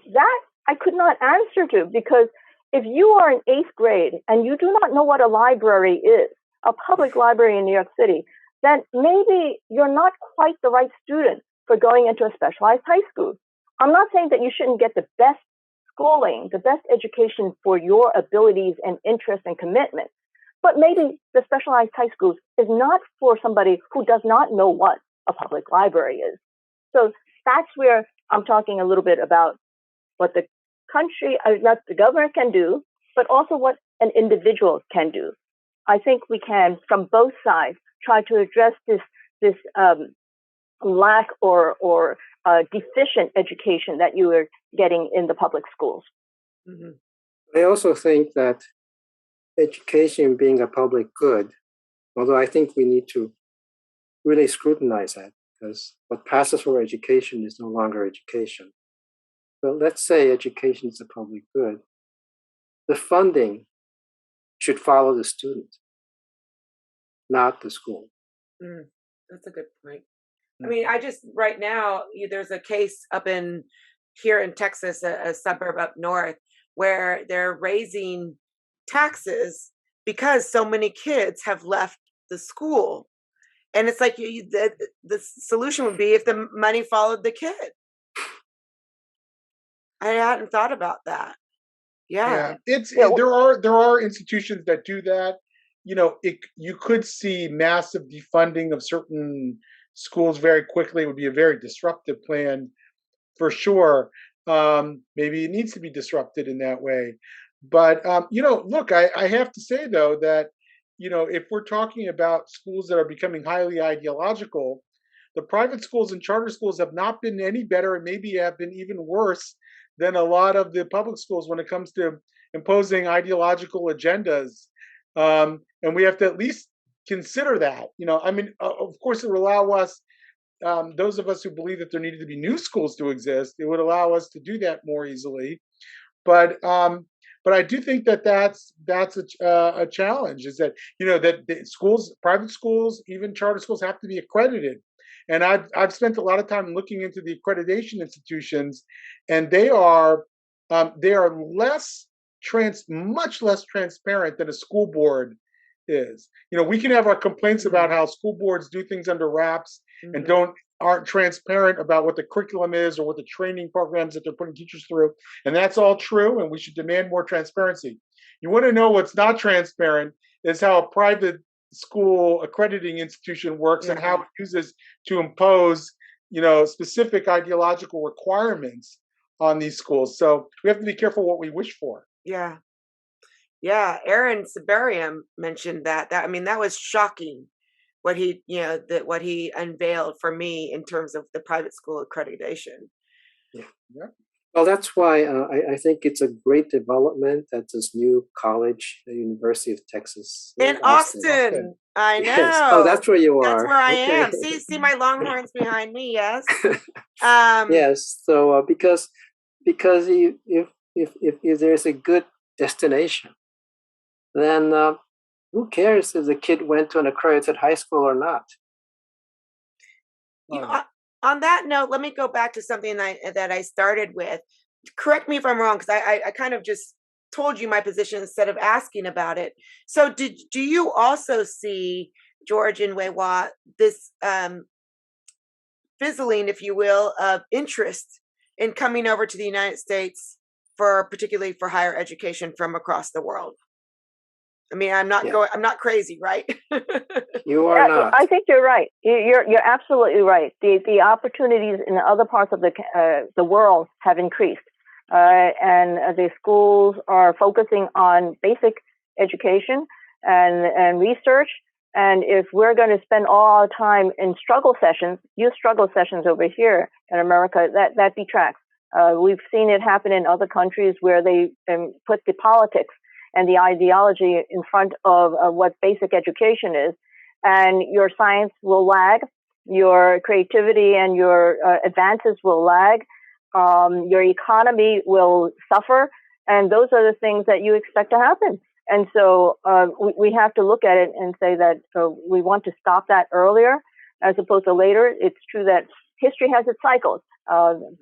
could not answer to, because if you are in 8th grade and you do not know what a library is, a public library in New York City, then maybe you're not quite the right student for going into a specialized high school. I'm not saying that you shouldn't get the best schooling, the best education for your abilities and interests and commitment, but maybe the specialized high schools is not for somebody who does not know what a public library is. So that's where I'm talking a little bit about what the country, what the government can do, but also what an individual can do. I think we can, from both sides, try to address this lack or deficient education that you are getting in the public schools. Mm-hmm. I also think that education being a public good, although I think we need to really scrutinize that, because what passes for education is no longer education. But let's say education is a public good. The funding should follow the student, not the school. That's a good point. I mean, right now, there's a case up here in Texas, a suburb up north, where they're raising taxes because so many kids have left the school. And it's like the solution would be if the money followed the kid. I hadn't thought about that. Yeah. There are institutions that do that. You could see massive defunding of certain schools very quickly. It would be a very disruptive plan for sure. Maybe it needs to be disrupted in that way. But look, I have to say though that if we're talking about schools that are becoming highly ideological, the private schools and charter schools have not been any better, and maybe have been even worse than a lot of the public schools when it comes to imposing ideological agendas. And we have to at least consider that. I mean, of course, it would allow us, those of us who believe that there needed to be new schools to exist, it would allow us to do that more easily. But I do think that that's a challenge. Is that that the schools, private schools, even charter schools, have to be accredited. And I've spent a lot of time looking into the accreditation institutions, and they are much less transparent than a school board is. We can have our complaints about how school boards do things under wraps and aren't transparent about what the curriculum is or what the training programs that they're putting teachers through. And that's all true, and we should demand more transparency. You want to know what's not transparent is how a private school accrediting institution works and how it uses to impose, specific ideological requirements on these schools. So we have to be careful what we wish for. Yeah. Yeah. Aaron Sibarium mentioned that. I mean, that was shocking what he unveiled for me in terms of the private school accreditation. Yeah. Well, that's why I think it's a great development that this new college, the University of Texas in Austin. I know. Yes. Oh, that's where you are. That's where I am. See my Longhorns behind me. Yes. Yes. So because if there's a good destination, then who cares if the kid went to an accredited high school or not? On that note, let me go back to something that I started with. Correct me if I'm wrong, because I kind of just told you my position instead of asking about it. So do you also see, George and Weiwa, this fizzling, if you will, of interest in coming over to the United States particularly for higher education from across the world? I mean, I'm not crazy, right? You are not. I think you're right. You're absolutely right. The opportunities in other parts of the world have increased, and the schools are focusing on basic education and research. And if we're going to spend all our time in youth struggle sessions over here in America, that detracts. We've seen it happen in other countries where they put the politics and the ideology in front of what basic education is, and your science will lag, your creativity and your advances will lag, your economy will suffer, and those are the things that you expect to happen. And so we have to look at it and say that we want to stop that earlier as opposed to later. It's true that history has its cycles.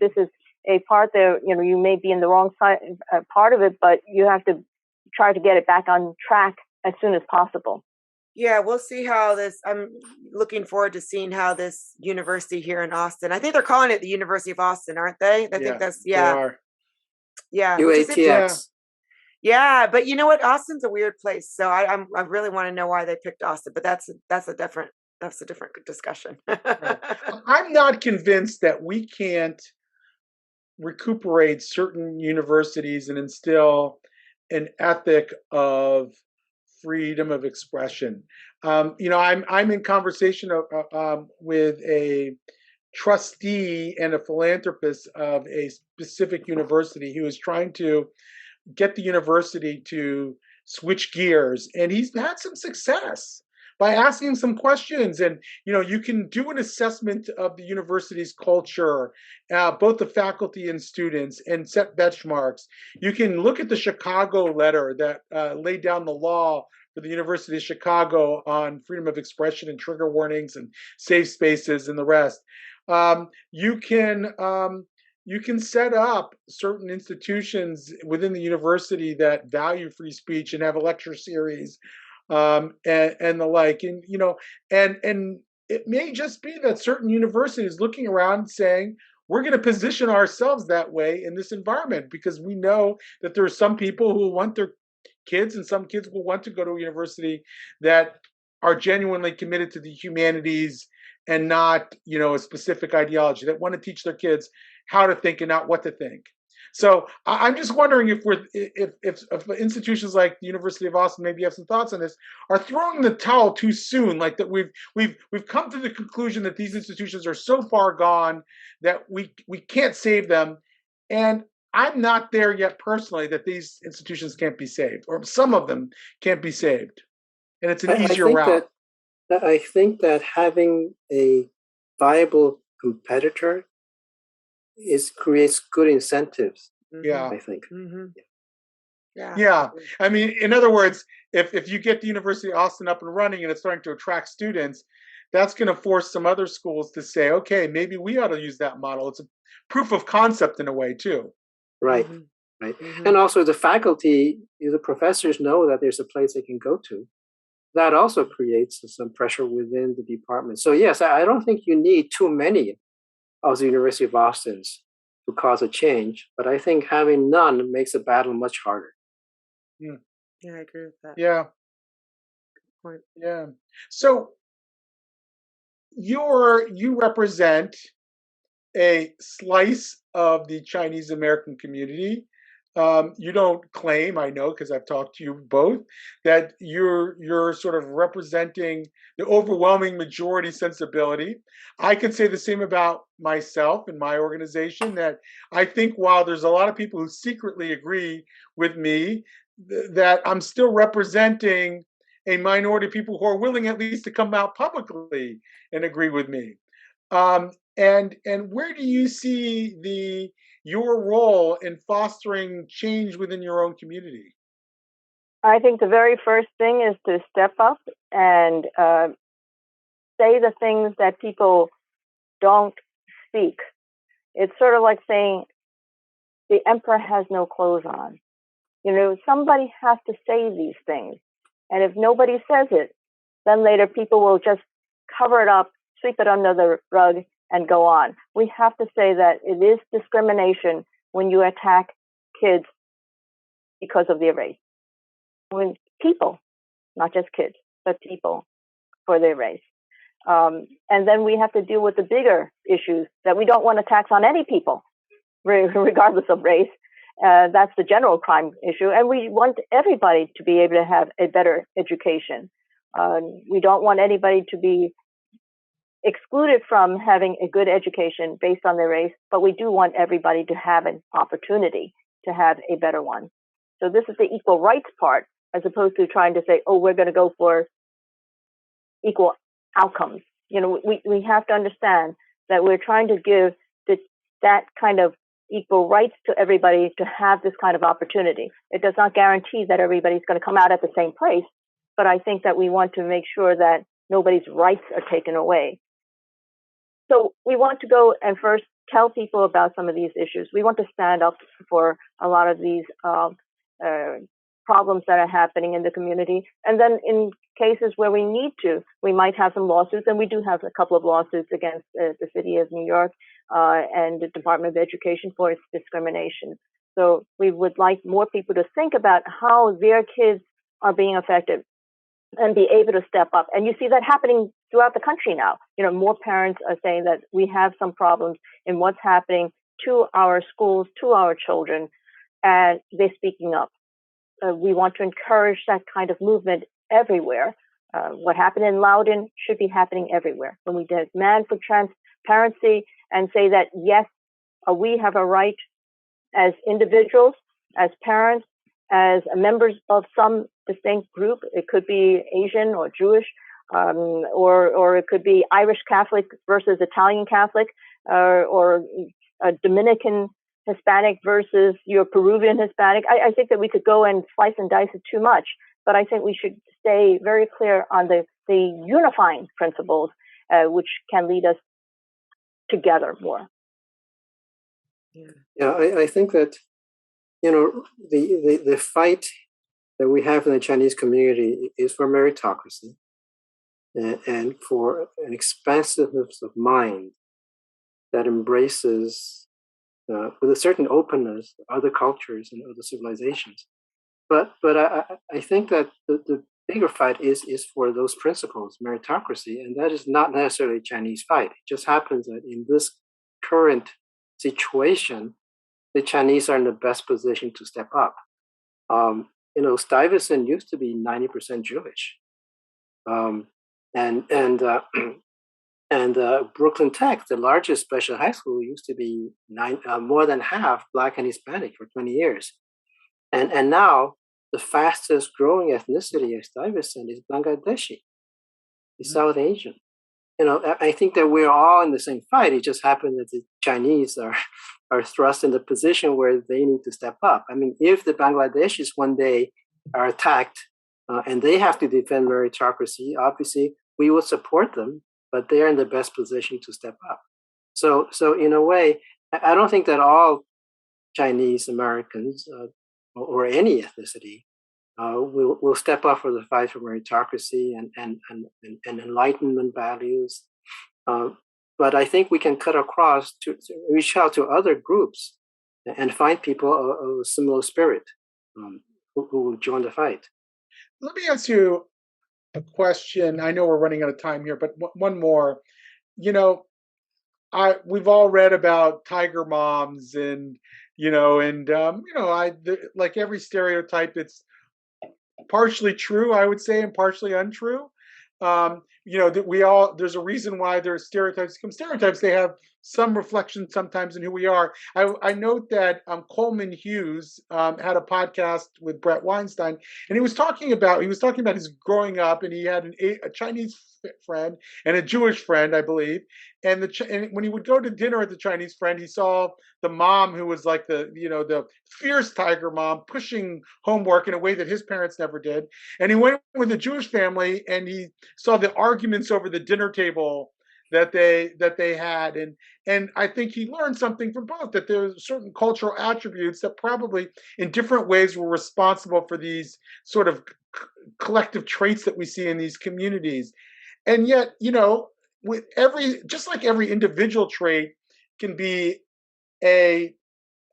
This is a part that, you may be in the wrong side, part of it, but you have to try to get it back on track as soon as possible. Yeah, we'll see how I'm looking forward to seeing how this university here in Austin, I think they're calling it the University of Austin, aren't they? I think that's, They are. Yeah. UATX. Yeah, but you know what? Austin's a weird place. So I really want to know why they picked Austin, but that's a different discussion. I'm not convinced that we can't recuperate certain universities and instill an ethic of freedom of expression. I'm in conversation with a trustee and a philanthropist of a specific university who is trying to get the university to switch gears, and he's had some success by asking some questions. And you can do an assessment of the university's culture, both the faculty and students, and set benchmarks. You can look at the Chicago letter that laid down the law for the University of Chicago on freedom of expression and trigger warnings and safe spaces and the rest. You can set up certain institutions within the university that value free speech and have a lecture series, and the like. And it may just be that certain universities looking around saying, we're going to position ourselves that way in this environment because we know that there are some people who want their kids, and some kids will want to go to a university that are genuinely committed to the humanities and not, a specific ideology, that want to teach their kids how to think and not what to think. So I'm just wondering if institutions like the University of Austin, maybe you have some thoughts on this, are throwing the towel too soon, like that we've come to the conclusion that these institutions are so far gone that we can't save them. And I'm not there yet personally that these institutions can't be saved, or some of them can't be saved. And it's an I easier think route. I think that having a viable competitor creates good incentives. Yeah. I think. Mm-hmm. Yeah. Yeah. I mean, in other words, if you get the University of Austin up and running and it's starting to attract students, that's going to force some other schools to say, okay, maybe we ought to use that model. It's a proof of concept in a way, too. Right. Mhm. Right. Mhm. And also the faculty, the professors know that there's a place they can go to. That also creates some pressure within the department. So yes, I don't think you need too many of the University of Austin's to cause a change, but I think having none makes the battle much harder. Yeah, I agree with that Yeah. point. Yeah. So you represent a slice of the Chinese American community. You don't claim, I know because I've talked to you both, that you're sort of representing the overwhelming majority sensibility. I could say the same about myself and my organization, that I think while there's a lot of people who secretly agree with me, that I'm still representing a minority of people who are willing at least to come out publicly and agree with me. And where do you see your role in fostering change within your own community? I think the very first thing is to step up and say the things that people don't speak. It's sort of like saying the emperor has no clothes on. You know, somebody has to say these things. And if nobody says it, then later people will just cover it up, sweep it under the rug, and go on. We have to say that it is discrimination when you attack kids because of their race. When people, not just kids, but people for their race. And then we have to deal with the bigger issues that we don't want to tax on any people, regardless of race. That's the general crime issue. And we want everybody to be able to have a better education. We don't want anybody to be excluded from having a good education based on their race, but we do want everybody to have an opportunity to have a better one. So this is the equal rights part, as opposed to trying to say, oh, we're going to go for equal outcomes. You know, we have to understand that we're trying to give that kind of equal rights to everybody to have this kind of opportunity. It does not guarantee that everybody's going to come out at the same place, but I think that we want to make sure that nobody's rights are taken away. So we want to go and first tell people about some of these issues. We want to stand up for a lot of these problems that are happening in the community. And then in cases where we need to, we might have some lawsuits, and we do have a couple of lawsuits against the city of New York and the Department of Education for its discrimination. So we would like more people to think about how their kids are being affected and be able to step up. And you see that happening throughout the country now. You know, more parents are saying that we have some problems in what's happening to our schools, to our children, and they're speaking up. We want to encourage that kind of movement everywhere. What happened in Loudoun should be happening everywhere. When we demand for transparency and say that, yes, we have a right as individuals, as parents, as members of some distinct group. It could be Asian or Jewish, or it could be Irish Catholic versus Italian Catholic, or a Dominican Hispanic versus your Peruvian Hispanic. I think that we could go and slice and dice it too much, but I think we should stay very clear on the unifying principles, which can lead us together more. Yeah, I think that, you know, the fight that we have in the Chinese community is for meritocracy and for an expansiveness of mind that embraces with a certain openness other cultures and other civilizations. But I think that the bigger fight is for those principles, meritocracy, and that is not necessarily a Chinese fight. It just happens that in this current situation, the Chinese are in the best position to step up. Stuyvesant used to be 90% Jewish, um, and and uh, and Brooklyn Tech, the largest special high school, used to be more than half Black and Hispanic for 20 years, and now the fastest growing ethnicity at Stuyvesant is Bangladeshi, is South Asian. I think that we're all in the same fight. It just happened that the Chinese are thrust in the position where they need to step up. I mean, if the Bangladeshis one day are attacked and they have to defend meritocracy, obviously we will support them, but they're in the best position to step up. So in a way, I don't think that all Chinese Americans or any ethnicity will step up for the fight for meritocracy and enlightenment values. But I think we can cut across to reach out to other groups and find people of a similar spirit who will join the fight. Let me ask you a question. I know we're running out of time here, but one more. We've all read about tiger moms, and like every stereotype, it's partially true, I would say, and partially untrue. That there's a reason why there's stereotypes become stereotypes. They have some reflection sometimes in who we are. I note that Coleman Hughes had a podcast with Brett Weinstein, and he was talking about his growing up, and he had a Chinese friend and a Jewish friend, I believe. And when he would go to dinner at the Chinese friend, he saw the mom who was like the fierce tiger mom pushing homework in a way that his parents never did. And he went with the Jewish family, and he saw the arguments over the dinner table that they had, and I think he learned something from both, that there's certain cultural attributes that probably in different ways were responsible for these sort of collective traits that we see in these communities. And yet, just like every individual trait can be a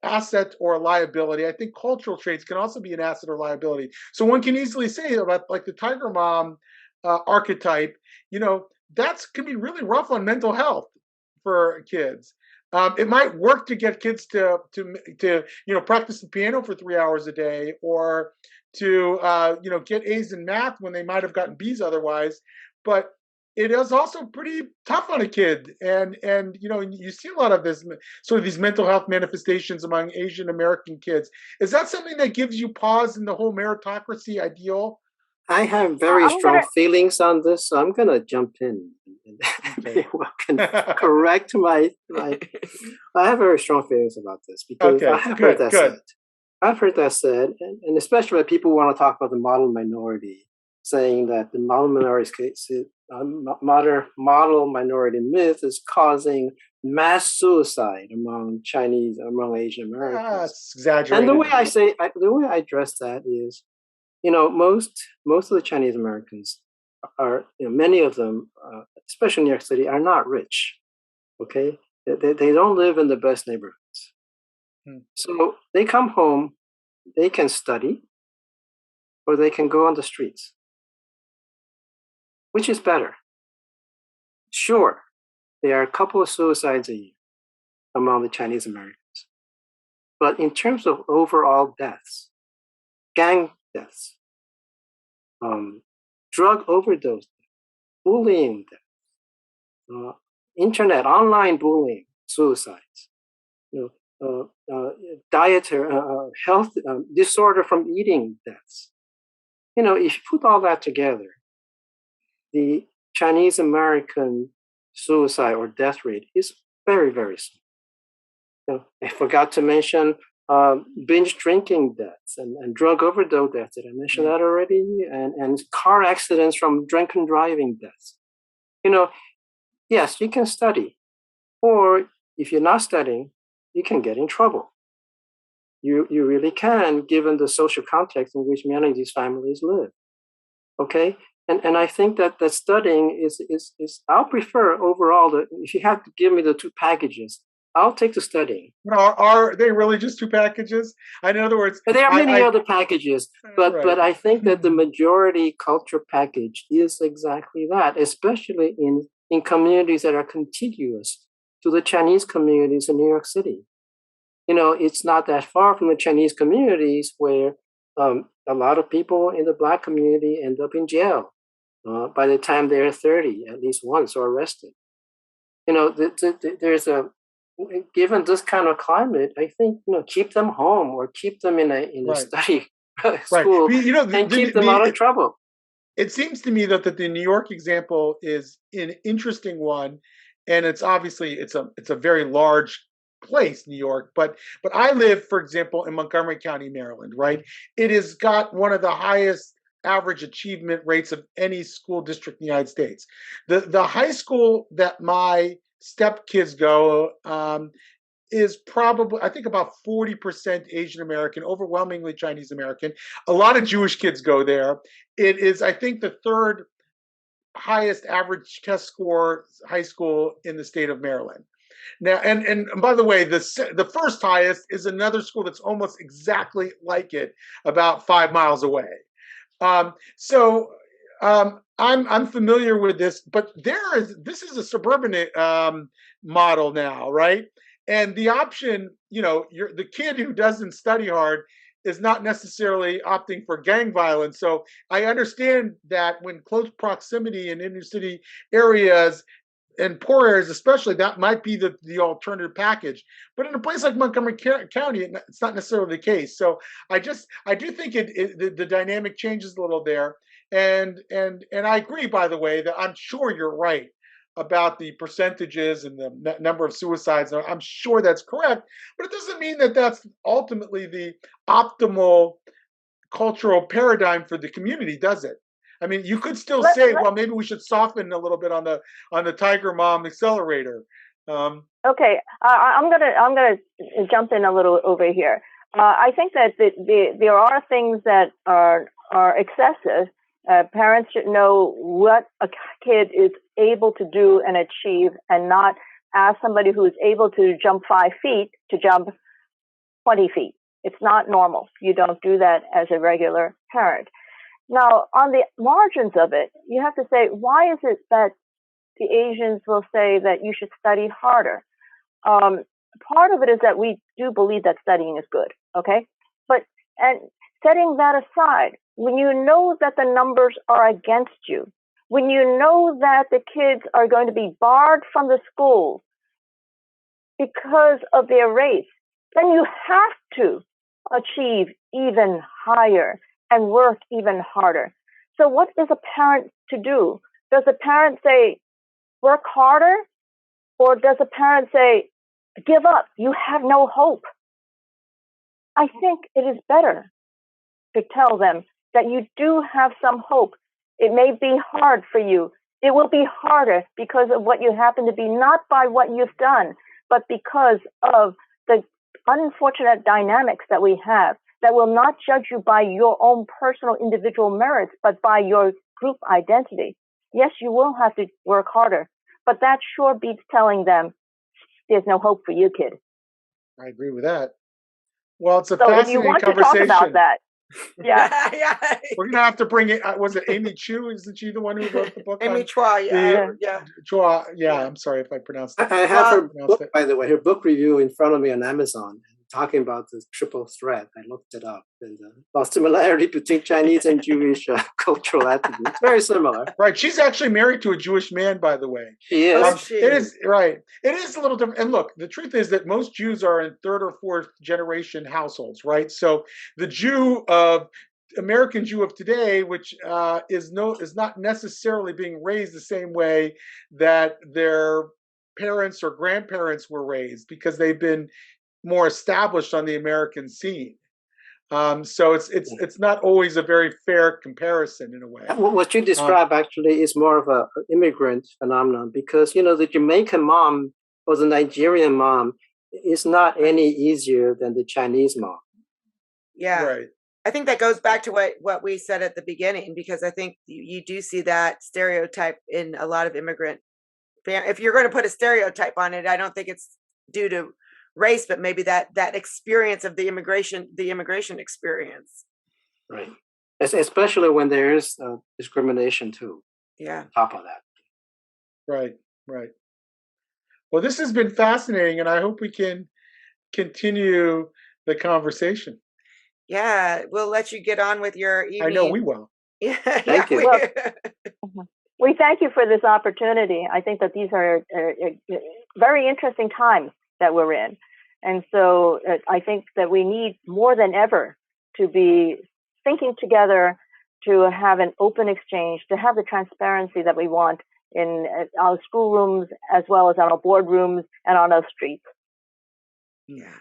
asset or a liability, I think cultural traits can also be an asset or liability. So one can easily say about like the tiger mom archetype, that can be really rough on mental health for kids. It might work to get kids to practice the piano for 3 hours a day, or to get A's in math when they might have gotten B's otherwise. But it is also pretty tough on a kid, and you see a lot of this sort of these mental health manifestations among Asian American kids. Is that something that gives you pause in the whole meritocracy ideal? I have very strong feelings on this, so I'm going to jump in and can correct my. I have very strong feelings about this because I have heard that said. I've heard that said, and especially when people want to talk about the model minority, saying that the model minority myth is causing mass suicide among Asian Americans. That's exaggerated. And the way I address that is, most of the Chinese Americans are, many of them, especially in New York City, are not rich. Okay, they don't live in the best neighborhoods. So they come home, they can study, or they can go on the streets. Which is better? Sure, there are a couple of suicides a year among the Chinese Americans, but in terms of overall deaths, gang deaths, drug overdose deaths, bullying deaths, internet, online bullying, suicides, dietary, health disorder from eating deaths. If you put all that together, the Chinese American suicide or death rate is very, very small. I forgot to mention binge drinking deaths and drug overdose deaths. Did I mention that already? And car accidents from drunken driving deaths. Yes, you can study. Or if you're not studying, you can get in trouble. You really can, given the social context in which many of these families live. Okay? And I think that studying is I'll prefer overall if you have to give me the two packages, I'll take the studying. Are they really just two packages? In other words, there are many other packages, but I think that the majority culture package is exactly that, especially in communities that are contiguous to the Chinese communities in New York City. it's not that far from the Chinese communities where a lot of people in the Black community end up in jail by the time they're 30, at least once, or arrested. There's given this kind of climate, I think, keep them home or keep them in a Right. study Right. school and keep them out of The, trouble. it seems to me that the New York example is an interesting one, and it's obviously it's a very large place, New York. But I live, for example, in Montgomery County, Maryland. Right, it has got one of the highest average achievement rates of any school district in the United States. The high school that my stepkids go is probably, I think, about 40% Asian American, overwhelmingly Chinese American. A lot of Jewish kids go there. It is, I think, the third highest average test score high school in the state of Maryland. Now, and by the way, the first highest is another school that's almost exactly like it, about 5 miles away. So I'm familiar with this, but this is a suburban model now, right? And the option, the kid who doesn't study hard is not necessarily opting for gang violence. So I understand that when close proximity in inner city areas and poor areas, especially, that might be the alternative package. But in a place like Montgomery County, it's not necessarily the case. So I do think the dynamic changes a little there. And I agree, by the way, that I'm sure you're right about the percentages and the number of suicides. I'm sure that's correct, but it doesn't mean that that's ultimately the optimal cultural paradigm for the community, does it? I mean, you could still say, well, maybe we should soften a little bit on the Tiger Mom accelerator. Okay, I'm gonna jump in a little over here. I think that there are things that are excessive. Parents should know what a kid is able to do and achieve, and not ask somebody who is able to jump 5 feet to jump 20 feet. It's not normal. You don't do that as a regular parent. Now, on the margins of it, you have to say, why is it that the Asians will say that you should study harder? Part of it is that we do believe that studying is good, okay? And setting that aside, when you know that the numbers are against you, when you know that the kids are going to be barred from the schools because of their race, then you have to achieve even higher and work even harder. So what is a parent to do? Does a parent say, work harder? Or does a parent say, give up, you have no hope? I think it is better to tell them that you do have some hope. It may be hard for you. It will be harder because of what you happen to be, not by what you've done, but because of the unfortunate dynamics that we have that will not judge you by your own personal individual merits, but by your group identity. Yes, you will have to work harder, but that sure beats telling them there's no hope for you, kid. I agree with that. Well, it's a So fascinating if you want conversation. to talk about that, yeah. Yeah. We're gonna have to bring it. Was it Amy Chu? Isn't she the one who wrote the book? Amy Chua, yeah. Chua, yeah. I'm sorry if I pronounced it. I have her book, by the way, her book review in front of me on Amazon, talking about the triple threat. I looked it up, and about similarity between Chinese and Jewish cultural attributes. Very similar. Right. She's actually married to a Jewish man, by the way. She is. It is right. It is a little different. And look, the truth is that most Jews are in third or fourth generation households, right? So the American Jew of today, which is not necessarily being raised the same way that their parents or grandparents were raised, because they've been more established on the American scene. So it's not always a very fair comparison in a way. What you describe actually is more of an immigrant phenomenon, because the Jamaican mom or the Nigerian mom is not any easier than the Chinese mom. Yeah. Right. I think that goes back to what we said at the beginning, because I think you do see that stereotype in a lot of immigrant families. If you're going to put a stereotype on it, I don't think it's due to race, but maybe that experience of the immigration experience. Right. Especially when there is discrimination too. Yeah. On top of that. Right. Well, this has been fascinating, and I hope we can continue the conversation. Yeah, we'll let you get on with your evening. I know we will. Yeah, Thank you. We thank you for this opportunity. I think that these are very interesting times that we're in. And so I think that we need more than ever to be thinking together, to have an open exchange, to have the transparency that we want in our schoolrooms as well as on our boardrooms and on our streets. Yeah.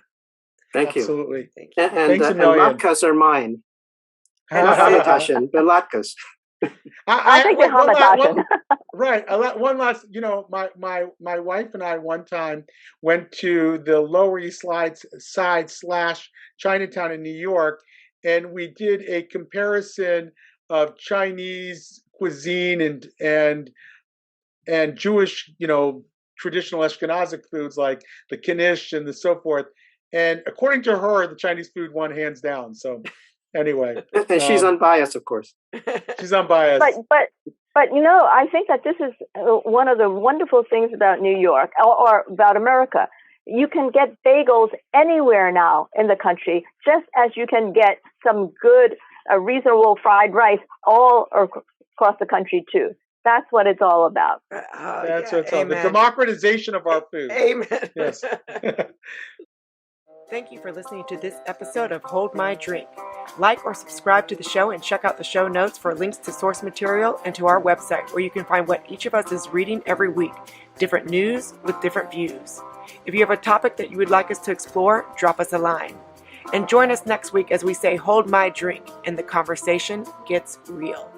Thank you. Absolutely. Thank you. Thanks a And million. latkes are mine. Not hamantaschen, but latkes. I'll take the hamantaschen. Right. One last, my wife and I one time went to the Lower East Side / Chinatown in New York, and we did a comparison of Chinese cuisine and Jewish, traditional Ashkenazic foods like the knish and the so forth. And according to her, the Chinese food won hands down. So anyway. And she's unbiased, of course. She's unbiased. But I think that this is one of the wonderful things about New York or about America. You can get bagels anywhere now in the country, just as you can get some good, reasonable fried rice all across the country too. That's what it's all about. That's what it's all. The democratization of our food. Amen. Yes. Thank you for listening to this episode of Hold My Drink. Like or subscribe to the show and check out the show notes for links to source material and to our website where you can find what each of us is reading every week, different news with different views. If you have a topic that you would like us to explore, drop us a line. And join us next week as we say Hold My Drink and the conversation gets real.